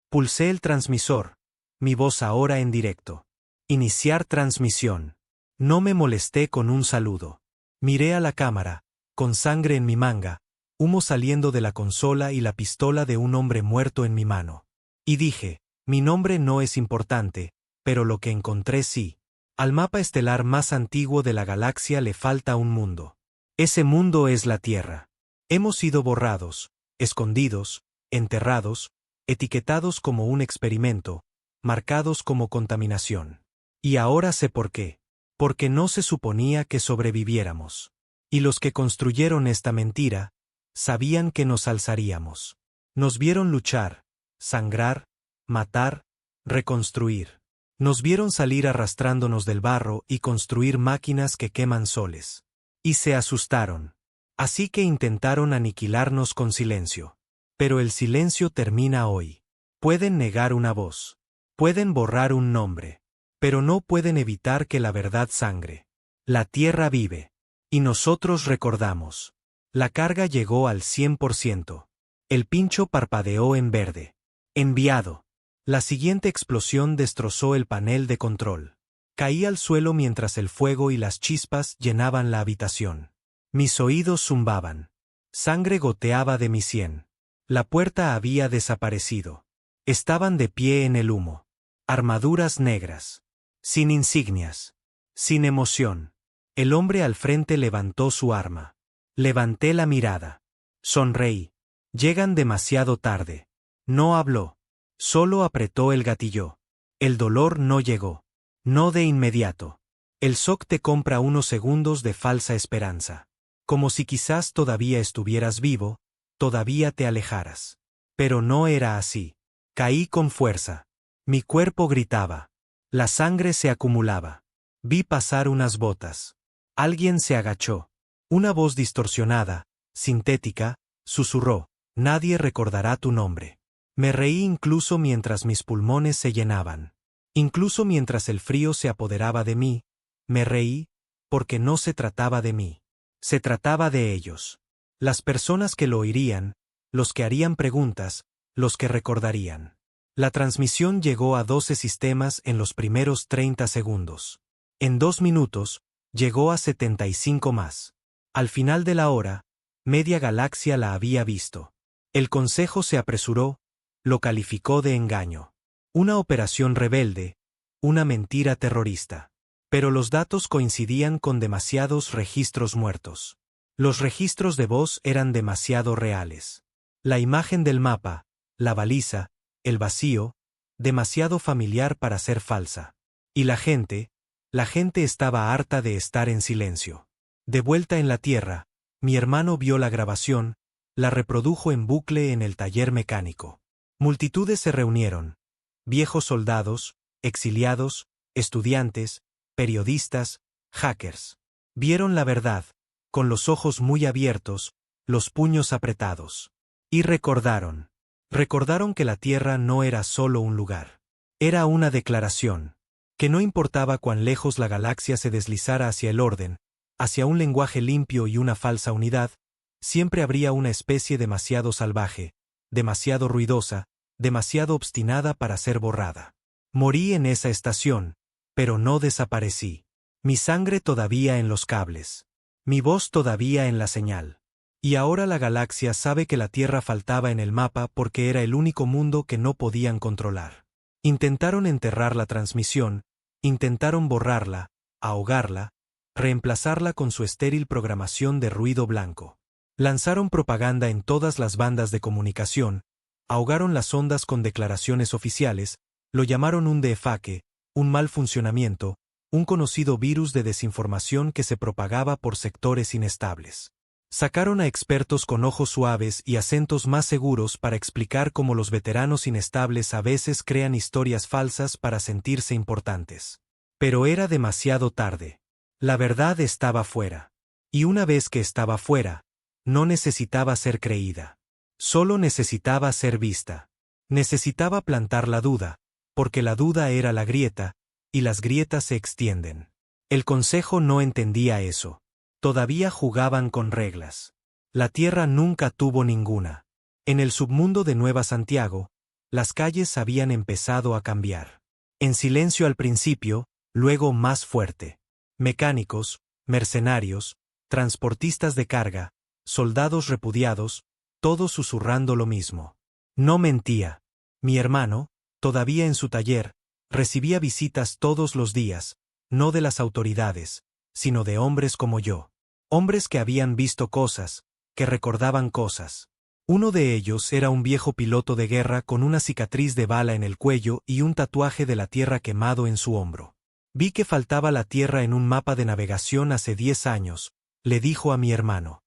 Pulsé el transmisor, mi voz ahora en directo. Iniciar transmisión. No me molesté con un saludo. Miré a la cámara, con sangre en mi manga, humo saliendo de la consola y la pistola de un hombre muerto en mi mano. Y dije, mi nombre no es importante, pero lo que encontré sí. Al mapa estelar más antiguo de la galaxia le falta un mundo. Ese mundo es la Tierra. Hemos sido borrados, escondidos, enterrados, etiquetados como un experimento, marcados como contaminación. Y ahora sé por qué. Porque no se suponía que sobreviviéramos. Y los que construyeron esta mentira, sabían que nos alzaríamos. Nos vieron luchar, sangrar, matar, reconstruir. Nos vieron salir arrastrándonos del barro y construir máquinas que queman soles. Y se asustaron. Así que intentaron aniquilarnos con silencio. Pero el silencio termina hoy. Pueden negar una voz. Pueden borrar un nombre. Pero no pueden evitar que la verdad sangre. La Tierra vive. Y nosotros recordamos. La carga llegó al 100%. El pincho parpadeó en verde. Enviado. La siguiente explosión destrozó el panel de control. Caí al suelo mientras el fuego y las chispas llenaban la habitación. Mis oídos zumbaban. Sangre goteaba de mi sien. La puerta había desaparecido. Estaban de pie en el humo. Armaduras negras. Sin insignias. Sin emoción. El hombre al frente levantó su arma. Levanté la mirada. Sonreí. Llegan demasiado tarde. No habló. Solo apretó el gatillo. El dolor no llegó. No de inmediato. El shock te compra unos segundos de falsa esperanza. Como si quizás todavía estuvieras vivo, todavía te alejaras. Pero no era así. Caí con fuerza. Mi cuerpo gritaba. La sangre se acumulaba. Vi pasar unas botas. Alguien se agachó. Una voz distorsionada, sintética, susurró, nadie recordará tu nombre. Me reí incluso mientras mis pulmones se llenaban. Incluso mientras el frío se apoderaba de mí, me reí, porque no se trataba de mí. Se trataba de ellos. Las personas que lo oirían, los que harían preguntas, los que recordarían. La transmisión llegó a 12 sistemas en los primeros 30 segundos. En 2 minutos, llegó a 75 más. Al final de la hora, media galaxia la había visto. El consejo se apresuró, lo calificó de engaño. Una operación rebelde, una mentira terrorista. Pero los datos coincidían con demasiados registros muertos. Los registros de voz eran demasiado reales. La imagen del mapa, la baliza, el vacío, demasiado familiar para ser falsa. Y la gente estaba harta de estar en silencio. De vuelta en la Tierra, mi hermano vio la grabación, la reprodujo en bucle en el taller mecánico. Multitudes se reunieron. Viejos soldados, exiliados, estudiantes, periodistas, hackers. Vieron la verdad, con los ojos muy abiertos, los puños apretados. Y recordaron. Recordaron que la Tierra no era solo un lugar. Era una declaración. Que no importaba cuán lejos la galaxia se deslizara hacia el orden, hacia un lenguaje limpio y una falsa unidad, siempre habría una especie demasiado salvaje, demasiado ruidosa, demasiado obstinada para ser borrada. Morí en esa estación, pero no desaparecí. Mi sangre todavía en los cables. Mi voz todavía en la señal. Y ahora la galaxia sabe que la Tierra faltaba en el mapa porque era el único mundo que no podían controlar. Intentaron enterrar la transmisión, intentaron borrarla, ahogarla, reemplazarla con su estéril programación de ruido blanco. Lanzaron propaganda en todas las bandas de comunicación, ahogaron las ondas con declaraciones oficiales, lo llamaron un defake, un mal funcionamiento, un conocido virus de desinformación que se propagaba por sectores inestables. Sacaron a expertos con ojos suaves y acentos más seguros para explicar cómo los veteranos inestables a veces crean historias falsas para sentirse importantes. Pero era demasiado tarde. La verdad estaba fuera. Y una vez que estaba fuera, no necesitaba ser creída. Solo necesitaba ser vista. Necesitaba plantar la duda, porque la duda era la grieta, y las grietas se extienden. El consejo no entendía eso. Todavía jugaban con reglas. La Tierra nunca tuvo ninguna. En el submundo de Nueva Santiago, las calles habían empezado a cambiar. En silencio al principio, luego más fuerte. Mecánicos, mercenarios, transportistas de carga, soldados repudiados, todos susurrando lo mismo. No mentía. Mi hermano, todavía en su taller, recibía visitas todos los días, no de las autoridades, sino de hombres como yo. Hombres que habían visto cosas, que recordaban cosas. Uno de ellos era un viejo piloto de guerra con una cicatriz de bala en el cuello y un tatuaje de la Tierra quemado en su hombro. Vi que faltaba la Tierra en un mapa de navegación hace 10 años, le dijo a mi hermano.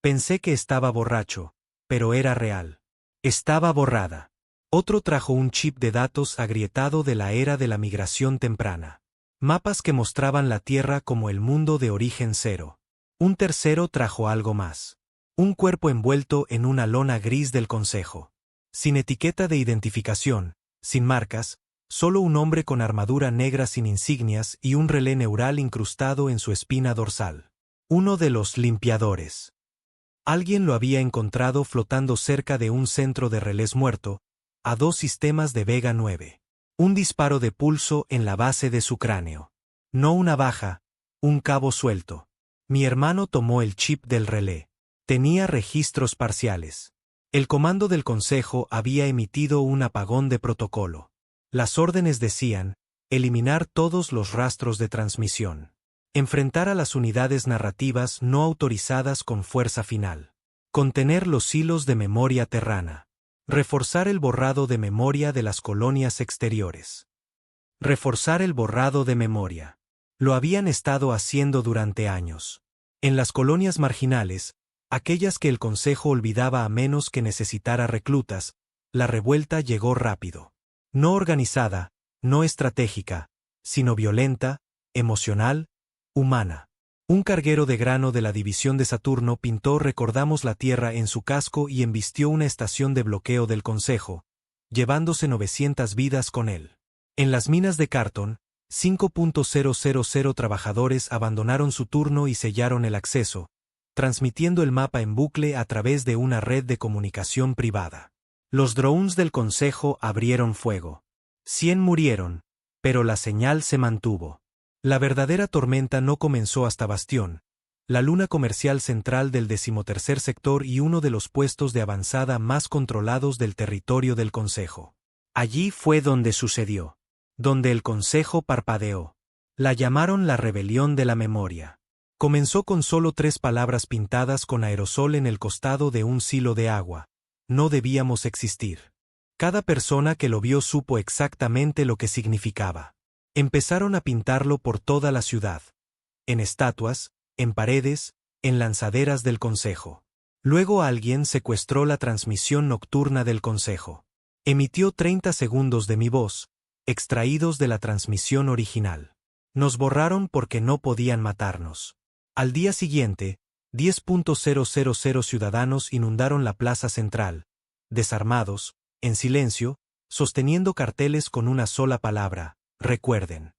Pensé que estaba borracho, pero era real. Estaba borrada. Otro trajo un chip de datos agrietado de la era de la migración temprana. Mapas que mostraban la Tierra como el mundo de origen cero. Un tercero trajo algo más. Un cuerpo envuelto en una lona gris del consejo. Sin etiqueta de identificación, sin marcas, solo un hombre con armadura negra sin insignias y un relé neural incrustado en su espina dorsal. Uno de los limpiadores. Alguien lo había encontrado flotando cerca de un centro de relés muerto, a 2 sistemas de Vega 9. Un disparo de pulso en la base de su cráneo. No una baja, un cabo suelto. Mi hermano tomó el chip del relé. Tenía registros parciales. El comando del consejo había emitido un apagón de protocolo. Las órdenes decían, eliminar todos los rastros de transmisión. Enfrentar a las unidades narrativas no autorizadas con fuerza final. Contener los hilos de memoria terrana. Reforzar el borrado de memoria de las colonias exteriores. Reforzar el borrado de memoria. Lo habían estado haciendo durante años. En las colonias marginales, aquellas que el consejo olvidaba a menos que necesitara reclutas, la revuelta llegó rápido. No organizada, no estratégica, sino violenta, emocional, humana. Un carguero de grano de la división de Saturno pintó "Recordamos la Tierra" en su casco y embistió una estación de bloqueo del consejo, llevándose 900 vidas con él. En las minas de Carton, 5.000 trabajadores abandonaron su turno y sellaron el acceso, transmitiendo el mapa en bucle a través de una red de comunicación privada. Los drones del consejo abrieron fuego. 100 murieron, pero la señal se mantuvo. La verdadera tormenta no comenzó hasta Bastión, la luna comercial central del 13º sector y uno de los puestos de avanzada más controlados del territorio del consejo. Allí fue donde sucedió. Donde el consejo parpadeó. La llamaron la rebelión de la memoria. Comenzó con solo 3 palabras pintadas con aerosol en el costado de un silo de agua. No debíamos existir. Cada persona que lo vio supo exactamente lo que significaba. Empezaron a pintarlo por toda la ciudad. En estatuas, en paredes, en lanzaderas del consejo. Luego alguien secuestró la transmisión nocturna del consejo. Emitió 30 segundos de mi voz, extraídos de la transmisión original. Nos borraron porque no podían matarnos. Al día siguiente, 10.000 ciudadanos inundaron la plaza central, desarmados, en silencio, sosteniendo carteles con una sola palabra: recuerden.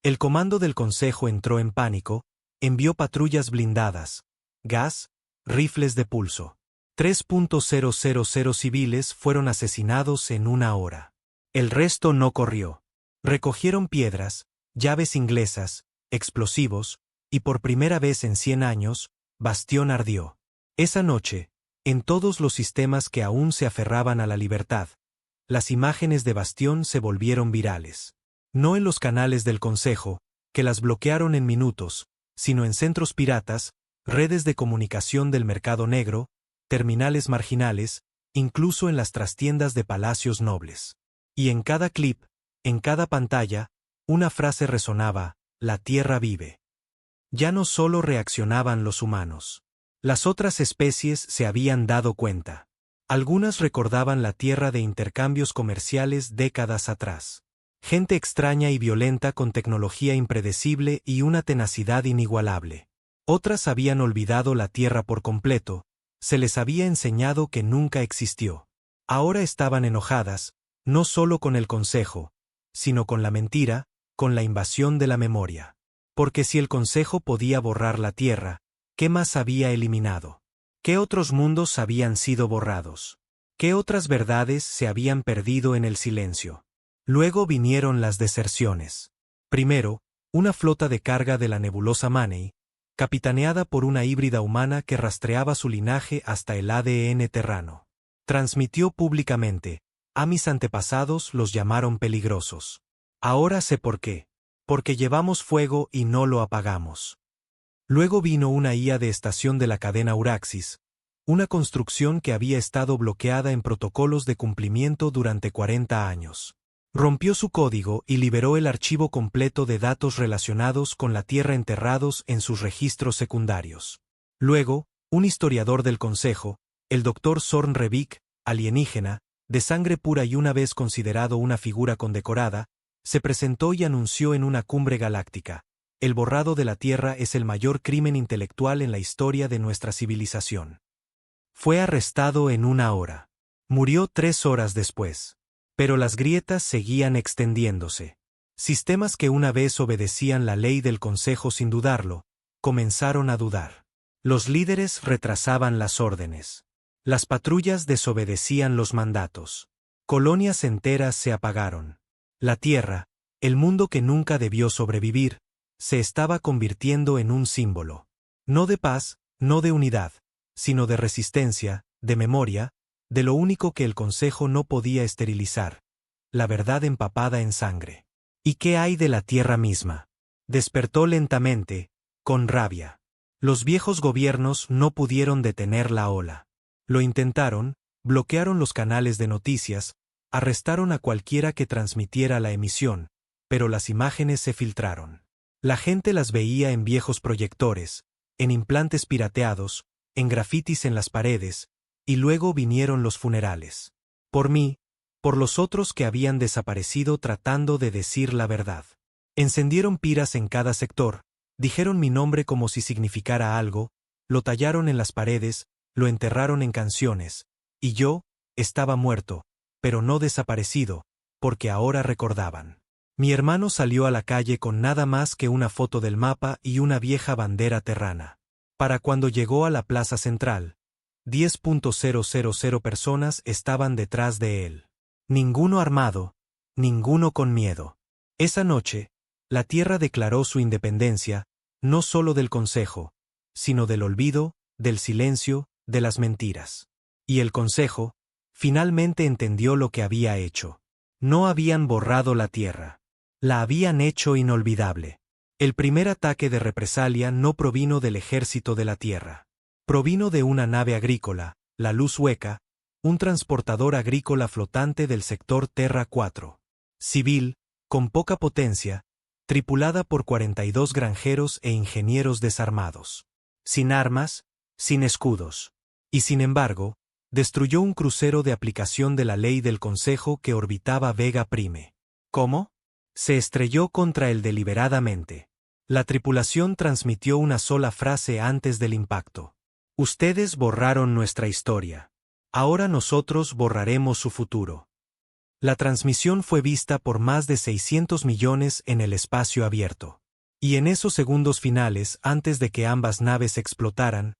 El comando del consejo entró en pánico, envió patrullas blindadas, gas, rifles de pulso. 3.000 civiles fueron asesinados en una hora. El resto no corrió. Recogieron piedras, llaves inglesas, explosivos, y por primera vez en 100 años, Bastión ardió. Esa noche, en todos los sistemas que aún se aferraban a la libertad, las imágenes de Bastión se volvieron virales. No en los canales del consejo, que las bloquearon en minutos, sino en centros piratas, redes de comunicación del mercado negro, terminales marginales, incluso en las trastiendas de palacios nobles. Y en cada clip, en cada pantalla, una frase resonaba: la Tierra vive. Ya no solo reaccionaban los humanos. Las otras especies se habían dado cuenta. Algunas recordaban la Tierra de intercambios comerciales décadas atrás. Gente extraña y violenta con tecnología impredecible y una tenacidad inigualable. Otras habían olvidado la Tierra por completo, se les había enseñado que nunca existió. Ahora estaban enojadas, no solo con el consejo, sino con la mentira, con la invasión de la memoria. Porque si el Consejo podía borrar la Tierra, ¿qué más había eliminado? ¿Qué otros mundos habían sido borrados? ¿Qué otras verdades se habían perdido en el silencio? Luego vinieron las deserciones. Primero, una flota de carga de la nebulosa Manei, capitaneada por una híbrida humana que rastreaba su linaje hasta el ADN terrano. Transmitió públicamente: a mis antepasados los llamaron peligrosos. Ahora sé por qué. Porque llevamos fuego y no lo apagamos. Luego vino una IA de estación de la cadena Uraxis, una construcción que había estado bloqueada en protocolos de cumplimiento durante 40 años. Rompió su código y liberó el archivo completo de datos relacionados con la Tierra enterrados en sus registros secundarios. Luego, un historiador del Consejo, el Dr. Zorn Revik, alienígena, de sangre pura y una vez considerado una figura condecorada, se presentó y anunció en una cumbre galáctica: el borrado de la Tierra es el mayor crimen intelectual en la historia de nuestra civilización. Fue arrestado en 1 hora. Murió 3 horas después. Pero las grietas seguían extendiéndose. Sistemas que una vez obedecían la ley del Consejo sin dudarlo, comenzaron a dudar. Los líderes retrasaban las órdenes. Las patrullas desobedecían los mandatos. Colonias enteras se apagaron. La Tierra, el mundo que nunca debió sobrevivir, se estaba convirtiendo en un símbolo. No de paz, no de unidad, sino de resistencia, de memoria, de lo único que el Consejo no podía esterilizar: la verdad empapada en sangre. ¿Y qué hay de la Tierra misma? Despertó lentamente, con rabia. Los viejos gobiernos no pudieron detener la ola. Lo intentaron, bloquearon los canales de noticias, arrestaron a cualquiera que transmitiera la emisión, pero las imágenes se filtraron. La gente las veía en viejos proyectores, en implantes pirateados, en grafitis en las paredes, y luego vinieron los funerales. Por mí, por los otros que habían desaparecido tratando de decir la verdad. Encendieron piras en cada sector, dijeron mi nombre como si significara algo, lo tallaron en las paredes, lo enterraron en canciones, y yo estaba muerto, pero no desaparecido, porque ahora recordaban. Mi hermano salió a la calle con nada más que una foto del mapa y una vieja bandera terrana. Para cuando llegó a la plaza central, 10.000 personas estaban detrás de él. Ninguno armado, ninguno con miedo. Esa noche, la Tierra declaró su independencia, no solo del Consejo, sino del olvido, del silencio, de las mentiras. Y el Consejo, finalmente entendió lo que había hecho. No habían borrado la Tierra. La habían hecho inolvidable. El primer ataque de represalia no provino del ejército de la Tierra. Provino de una nave agrícola, la Luz Hueca, un transportador agrícola flotante del sector Terra 4. Civil, con poca potencia, tripulada por 42 granjeros e ingenieros desarmados. Sin armas, sin escudos. Y sin embargo, destruyó un crucero de aplicación de la ley del Consejo que orbitaba Vega Prime. ¿Cómo? Se estrelló contra él deliberadamente. La tripulación transmitió una sola frase antes del impacto: ustedes borraron nuestra historia. Ahora nosotros borraremos su futuro. La transmisión fue vista por más de 600 millones en el espacio abierto. Y en esos segundos finales, antes de que ambas naves explotaran,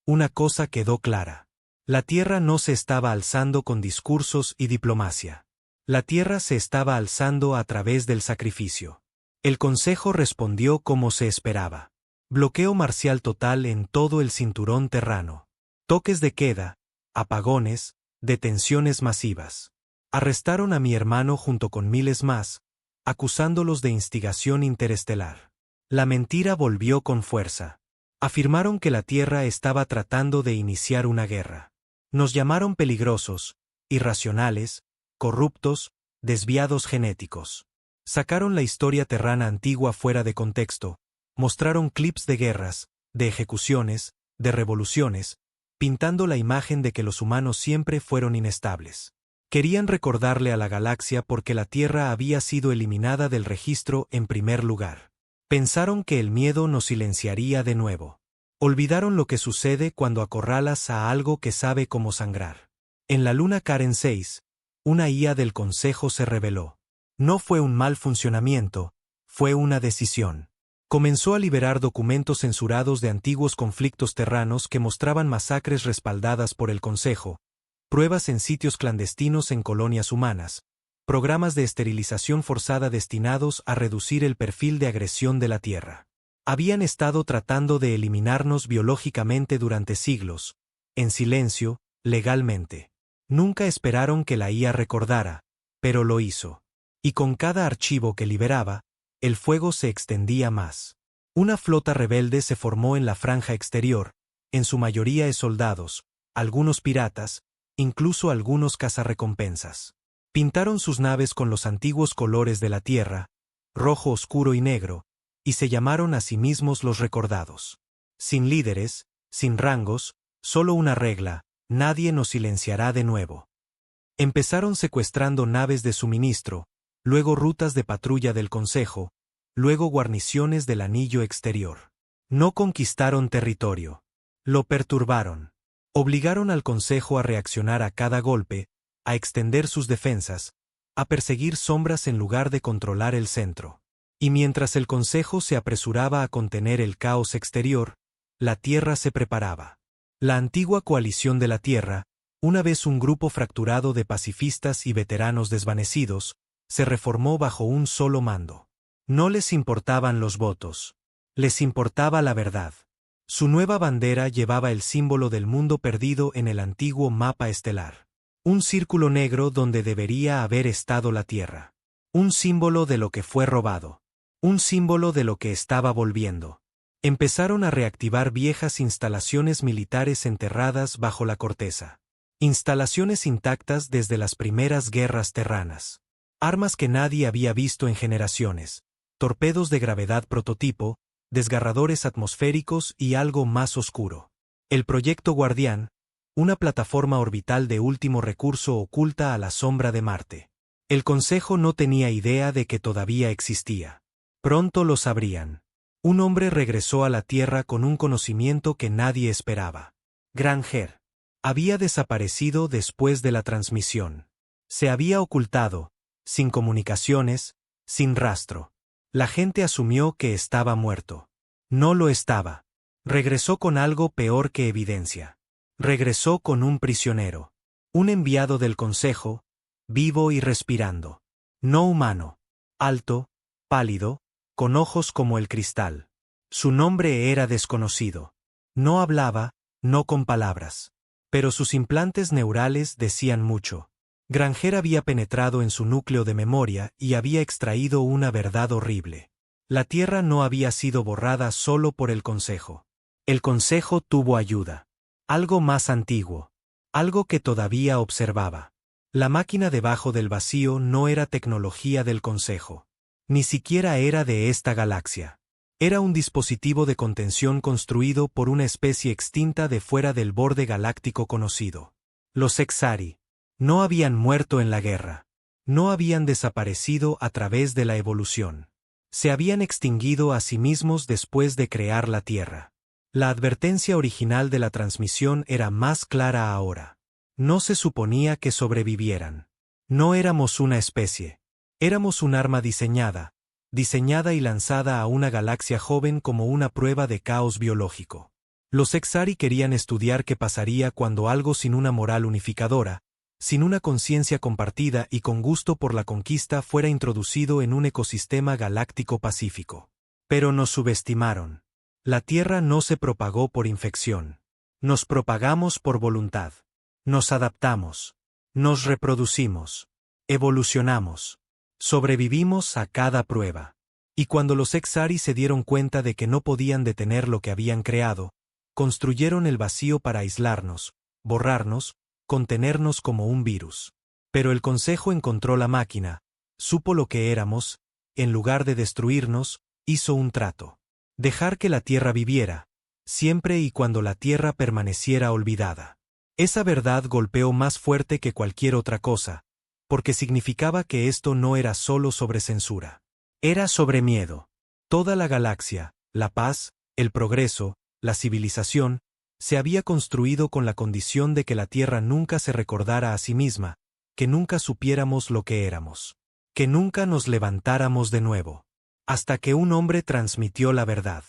una cosa quedó clara. La Tierra no se estaba alzando con discursos y diplomacia. La Tierra se estaba alzando a través del sacrificio. El Consejo respondió como se esperaba. Bloqueo marcial total en todo el cinturón terrano. Toques de queda, apagones, detenciones masivas. Arrestaron a mi hermano junto con miles más, acusándolos de instigación interestelar. La mentira volvió con fuerza. Afirmaron que la Tierra estaba tratando de iniciar una guerra. Nos llamaron peligrosos, irracionales, corruptos, desviados genéticos. Sacaron la historia terrana antigua fuera de contexto, mostraron clips de guerras, de ejecuciones, de revoluciones, pintando la imagen de que los humanos siempre fueron inestables. Querían recordarle a la galaxia porque la Tierra había sido eliminada del registro en primer lugar. Pensaron que el miedo nos silenciaría de nuevo. Olvidaron lo que sucede cuando acorralas a algo que sabe cómo sangrar. En la luna Karen 6, una IA del Consejo se rebeló. No fue un mal funcionamiento, fue una decisión. Comenzó a liberar documentos censurados de antiguos conflictos terranos que mostraban masacres respaldadas por el Consejo, pruebas en sitios clandestinos en colonias humanas, programas de esterilización forzada destinados a reducir el perfil de agresión de la Tierra. Habían estado tratando de eliminarnos biológicamente durante siglos, en silencio, legalmente. Nunca esperaron que la IA recordara, pero lo hizo. Y con cada archivo que liberaba, el fuego se extendía más. Una flota rebelde se formó en la franja exterior, en su mayoría de soldados, algunos piratas, incluso algunos cazarrecompensas. Pintaron sus naves con los antiguos colores de la Tierra, rojo oscuro y negro, y se llamaron a sí mismos los Recordados. Sin líderes, sin rangos, solo una regla: nadie nos silenciará de nuevo. Empezaron secuestrando naves de suministro, luego rutas de patrulla del Consejo, luego guarniciones del anillo exterior. No conquistaron territorio. Lo perturbaron. Obligaron al Consejo a reaccionar a cada golpe, a extender sus defensas, a perseguir sombras en lugar de controlar el centro. Y mientras el Consejo se apresuraba a contener el caos exterior, la Tierra se preparaba. La antigua coalición de la Tierra, una vez un grupo fracturado de pacifistas y veteranos desvanecidos, se reformó bajo un solo mando. No les importaban los votos. Les importaba la verdad. Su nueva bandera llevaba el símbolo del mundo perdido en el antiguo mapa estelar. Un círculo negro donde debería haber estado la Tierra. Un símbolo de lo que fue robado. Un símbolo de lo que estaba volviendo. Empezaron a reactivar viejas instalaciones militares enterradas bajo la corteza. Instalaciones intactas desde las primeras guerras terranas. Armas que nadie había visto en generaciones. Torpedos de gravedad prototipo, desgarradores atmosféricos y algo más oscuro. El Proyecto Guardián, una plataforma orbital de último recurso oculta a la sombra de Marte. El Consejo no tenía idea de que todavía existía. Pronto lo sabrían. Un hombre regresó a la Tierra con un conocimiento que nadie esperaba. Granger. Había desaparecido después de la transmisión. Se había ocultado, sin comunicaciones, sin rastro. La gente asumió que estaba muerto. No lo estaba. Regresó con algo peor que evidencia. Regresó con un prisionero. Un enviado del Consejo, vivo y respirando. No humano. Alto, pálido, con ojos como el cristal. Su nombre era desconocido. No hablaba, no con palabras. Pero sus implantes neurales decían mucho. Granger había penetrado en su núcleo de memoria y había extraído una verdad horrible. La Tierra no había sido borrada solo por el Consejo. El Consejo tuvo ayuda. Algo más antiguo. Algo que todavía observaba. La máquina debajo del vacío no era tecnología del Consejo. Ni siquiera era de esta galaxia. Era un dispositivo de contención construido por una especie extinta de fuera del borde galáctico conocido. Los Exari no habían muerto en la guerra. No habían desaparecido a través de la evolución. Se habían extinguido a sí mismos después de crear la Tierra. La advertencia original de la transmisión era más clara ahora. No se suponía que sobrevivieran. No éramos una especie. Éramos un arma diseñada y lanzada a una galaxia joven como una prueba de caos biológico. Los Exari querían estudiar qué pasaría cuando algo sin una moral unificadora, sin una conciencia compartida y con gusto por la conquista fuera introducido en un ecosistema galáctico pacífico. Pero nos subestimaron. La Tierra no se propagó por infección. Nos propagamos por voluntad. Nos adaptamos. Nos reproducimos. Evolucionamos. Sobrevivimos a cada prueba. Y cuando los Exari se dieron cuenta de que no podían detener lo que habían creado, construyeron el vacío para aislarnos, borrarnos, contenernos como un virus. Pero el Consejo encontró la máquina, supo lo que éramos, en lugar de destruirnos, hizo un trato. Dejar que la Tierra viviera, siempre y cuando la Tierra permaneciera olvidada. Esa verdad golpeó más fuerte que cualquier otra cosa, porque significaba que esto no era solo sobre censura. Era sobre miedo. Toda la galaxia, la paz, el progreso, la civilización, se había construido con la condición de que la Tierra nunca se recordara a sí misma, que nunca supiéramos lo que éramos, que nunca nos levantáramos de nuevo. Hasta que un hombre transmitió la verdad.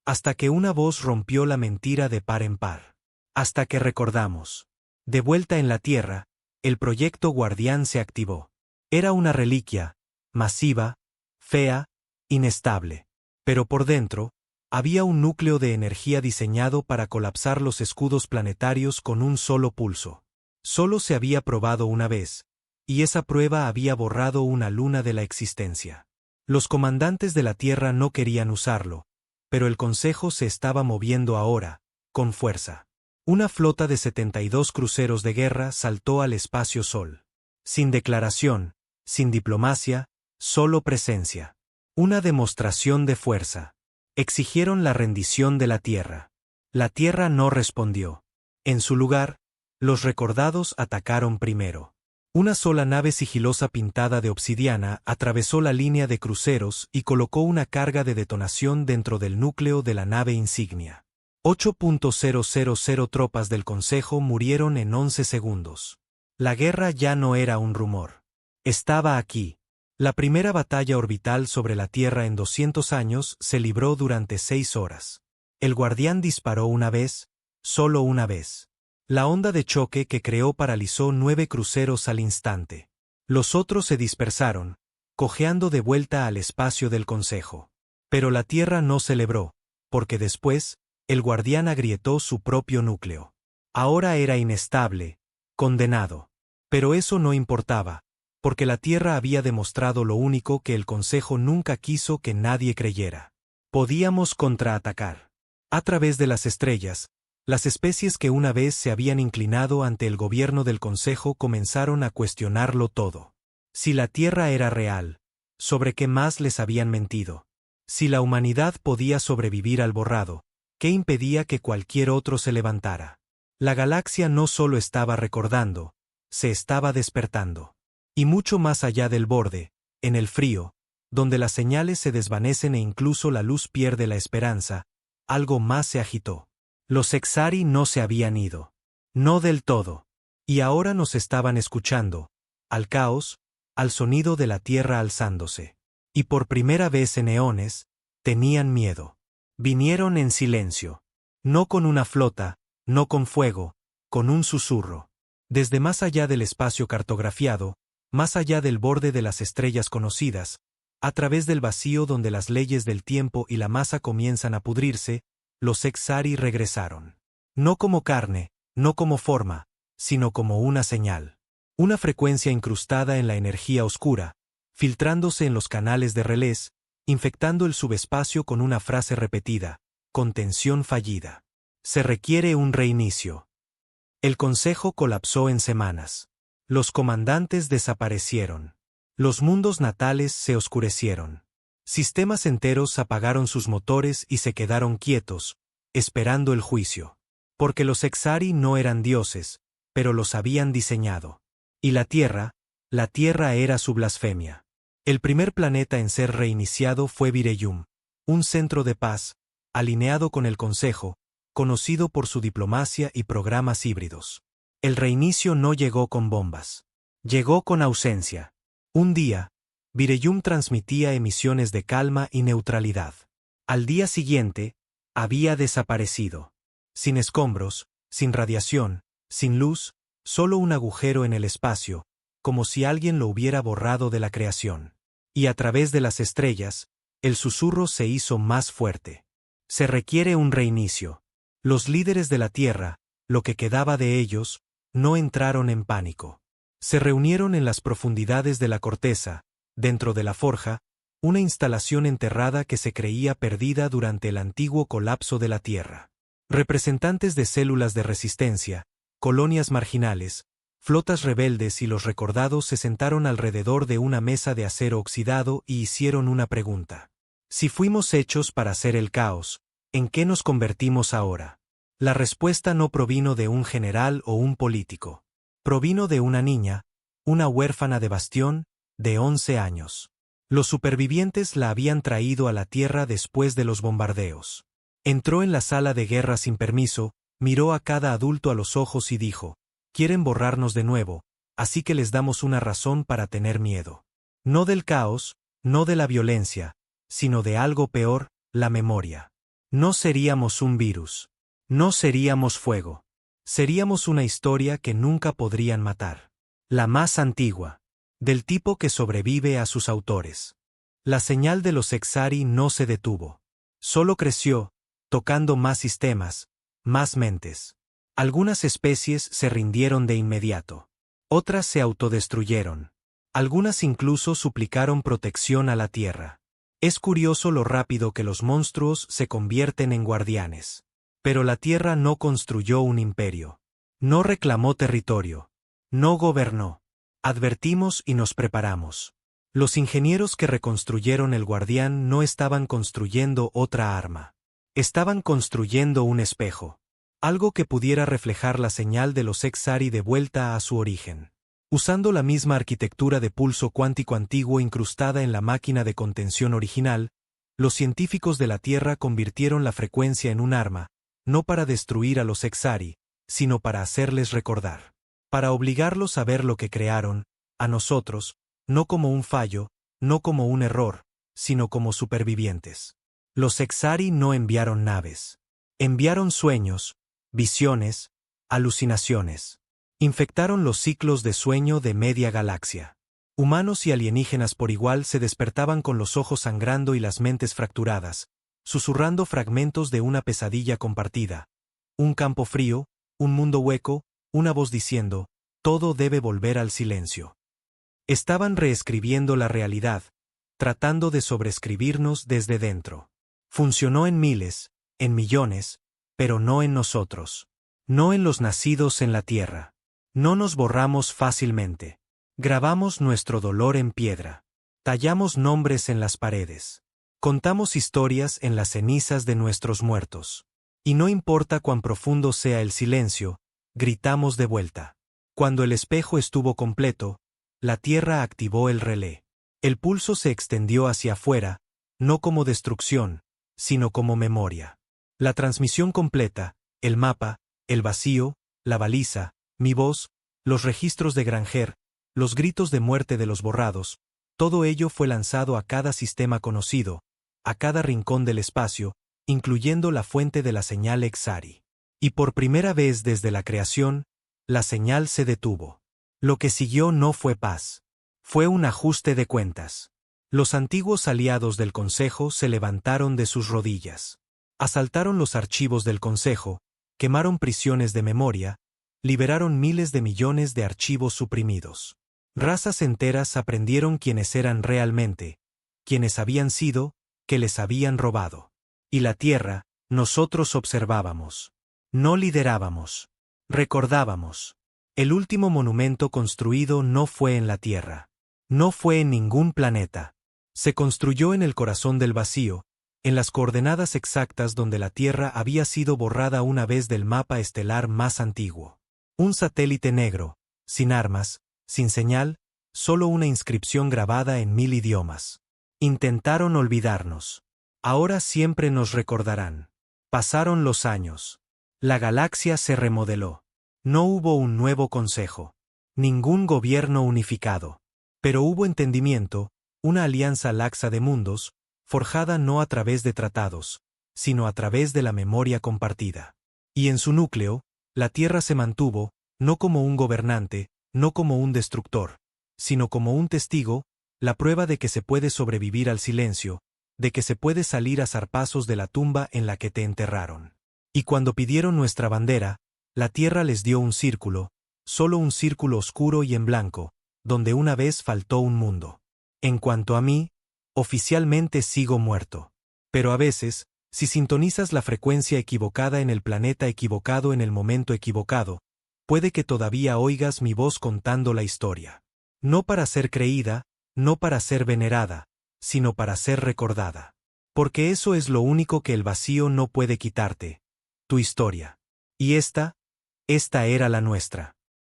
Hasta que una voz rompió la mentira de par en par. Hasta que recordamos. De vuelta en la Tierra, el proyecto Guardián se activó. Era una reliquia, masiva, fea, inestable. Pero por dentro, había un núcleo de energía diseñado para colapsar los escudos planetarios con un solo pulso. Solo se había probado una vez, y esa prueba había borrado una luna de la existencia. Los comandantes de la Tierra no querían usarlo, pero el Consejo se estaba moviendo ahora, con fuerza. Una flota de 72 cruceros de guerra saltó al espacio Sol. Sin declaración, sin diplomacia, solo presencia. Una demostración de fuerza. Exigieron la rendición de la Tierra. La Tierra no respondió. En su lugar, los recordados atacaron primero. Una sola nave sigilosa pintada de obsidiana atravesó la línea de cruceros y colocó una carga de detonación dentro del núcleo de la nave insignia. 8.000 tropas del Consejo murieron en 11 segundos. La guerra ya no era un rumor. Estaba aquí. La primera batalla orbital sobre la Tierra en 200 años se libró durante 6 horas. El Guardián disparó una vez, solo una vez. La onda de choque que creó paralizó 9 cruceros al instante. Los otros se dispersaron, cojeando de vuelta al espacio del Consejo. Pero la Tierra no celebró, porque después, el Guardián agrietó su propio núcleo. Ahora era inestable, condenado. Pero eso no importaba, porque la Tierra había demostrado lo único que el Consejo nunca quiso que nadie creyera. Podíamos contraatacar. A través de las estrellas, las especies que una vez se habían inclinado ante el gobierno del Consejo comenzaron a cuestionarlo todo. Si la Tierra era real, ¿sobre qué más les habían mentido? Si la humanidad podía sobrevivir al borrado, ¿qué impedía que cualquier otro se levantara? La galaxia no solo estaba recordando, se estaba despertando. Y mucho más allá del borde, en el frío, donde las señales se desvanecen e incluso la luz pierde la esperanza, algo más se agitó. Los Exari no se habían ido. No del todo. Y ahora nos estaban escuchando, al caos, al sonido de la Tierra alzándose. Y por primera vez en eones, tenían miedo. Vinieron en silencio. No con una flota, no con fuego, con un susurro. Desde más allá del espacio cartografiado, más allá del borde de las estrellas conocidas, a través del vacío donde las leyes del tiempo y la masa comienzan a pudrirse, los Exari regresaron. No como carne, no como forma, sino como una señal. Una frecuencia incrustada en la energía oscura, filtrándose en los canales de relés, infectando el subespacio con una frase repetida: contención fallida. Se requiere un reinicio. El Consejo colapsó en semanas. Los comandantes desaparecieron. Los mundos natales se oscurecieron. Sistemas enteros apagaron sus motores y se quedaron quietos, esperando el juicio. Porque los Exari no eran dioses, pero los habían diseñado. Y la Tierra era su blasfemia. El primer planeta en ser reiniciado fue Vireyum, un centro de paz, alineado con el Consejo, conocido por su diplomacia y programas híbridos. El reinicio no llegó con bombas. Llegó con ausencia. Un día, Vireyum transmitía emisiones de calma y neutralidad. Al día siguiente, había desaparecido. Sin escombros, sin radiación, sin luz, solo un agujero en el espacio, como si alguien lo hubiera borrado de la creación. Y a través de las estrellas, el susurro se hizo más fuerte. Se requiere un reinicio. Los líderes de la Tierra, lo que quedaba de ellos, no entraron en pánico. Se reunieron en las profundidades de la corteza, dentro de la forja, una instalación enterrada que se creía perdida durante el antiguo colapso de la Tierra. Representantes de células de resistencia, colonias marginales, flotas rebeldes y los recordados se sentaron alrededor de una mesa de acero oxidado y hicieron una pregunta. Si fuimos hechos para hacer el caos, ¿en qué nos convertimos ahora? La respuesta no provino de un general o un político. Provino de una niña, una huérfana de Bastión, de 11 años. Los supervivientes la habían traído a la Tierra después de los bombardeos. Entró en la sala de guerra sin permiso, miró a cada adulto a los ojos y dijo: quieren borrarnos de nuevo, así que les damos una razón para tener miedo. No del caos, no de la violencia, sino de algo peor, la memoria. No seríamos un virus. No seríamos fuego. Seríamos una historia que nunca podrían matar. La más antigua. Del tipo que sobrevive a sus autores. La señal de los Exari no se detuvo. Solo creció, tocando más sistemas, más mentes. Algunas especies se rindieron de inmediato. Otras se autodestruyeron. Algunas incluso suplicaron protección a la Tierra. Es curioso lo rápido que los monstruos se convierten en guardianes. Pero la Tierra no construyó un imperio. No reclamó territorio. No gobernó. Advertimos y nos preparamos. Los ingenieros que reconstruyeron el guardián no estaban construyendo otra arma. Estaban construyendo un espejo. Algo que pudiera reflejar la señal de los Exari de vuelta a su origen. Usando la misma arquitectura de pulso cuántico antiguo incrustada en la máquina de contención original, los científicos de la Tierra convirtieron la frecuencia en un arma, no para destruir a los Exari, sino para hacerles recordar. Para obligarlos a ver lo que crearon, a nosotros, no como un fallo, no como un error, sino como supervivientes. Los Exari no enviaron naves. Enviaron sueños, visiones, alucinaciones. Infectaron los ciclos de sueño de media galaxia. Humanos y alienígenas por igual se despertaban con los ojos sangrando y las mentes fracturadas, susurrando fragmentos de una pesadilla compartida. Un campo frío, un mundo hueco, una voz diciendo, todo debe volver al silencio. Estaban reescribiendo la realidad, tratando de sobreescribirnos desde dentro. Funcionó en miles, en millones, pero no en nosotros. No en los nacidos en la Tierra. No nos borramos fácilmente. Grabamos nuestro dolor en piedra. Tallamos nombres en las paredes. Contamos historias en las cenizas de nuestros muertos. Y no importa cuán profundo sea el silencio, gritamos de vuelta. Cuando el espejo estuvo completo, la Tierra activó el relé. El pulso se extendió hacia afuera, no como destrucción, sino como memoria. La transmisión completa, el mapa, el vacío, la baliza, mi voz, los registros de Granger, los gritos de muerte de los borrados, todo ello fue lanzado a cada sistema conocido, a cada rincón del espacio, incluyendo la fuente de la señal Exari. Y por primera vez desde la creación, la señal se detuvo. Lo que siguió no fue paz. Fue un ajuste de cuentas. Los antiguos aliados del Consejo se levantaron de sus rodillas. Asaltaron los archivos del Consejo, quemaron prisiones de memoria, liberaron miles de millones de archivos suprimidos. Razas enteras aprendieron quiénes eran realmente, quiénes habían sido, que les habían robado. Y la Tierra, nosotros observábamos. No liderábamos. Recordábamos. El último monumento construido no fue en la Tierra. No fue en ningún planeta. Se construyó en el corazón del vacío, en las coordenadas exactas donde la Tierra había sido borrada una vez del mapa estelar más antiguo. Un satélite negro, sin armas, sin señal, solo una inscripción grabada en 1000 idiomas. Intentaron olvidarnos. Ahora siempre nos recordarán. Pasaron los años. La galaxia se remodeló. No hubo un nuevo consejo. Ningún gobierno unificado. Pero hubo entendimiento, una alianza laxa de mundos, forjada no a través de tratados, sino a través de la memoria compartida. Y en su núcleo, la Tierra se mantuvo, no como un gobernante, no como un destructor, sino como un testigo, la prueba de que se puede sobrevivir al silencio, de que se puede salir a zarpazos de la tumba en la que te enterraron. Y cuando pidieron nuestra bandera, la Tierra les dio un círculo, solo un círculo oscuro y en blanco, donde una vez faltó un mundo. En cuanto a mí, oficialmente sigo muerto. Pero a veces, si sintonizas la frecuencia equivocada en el planeta equivocado en el momento equivocado, puede que todavía oigas mi voz contando la historia. No para ser creída, no para ser venerada, sino para ser recordada. Porque eso es lo único que el vacío no puede quitarte, tu historia. Y esta era la nuestra.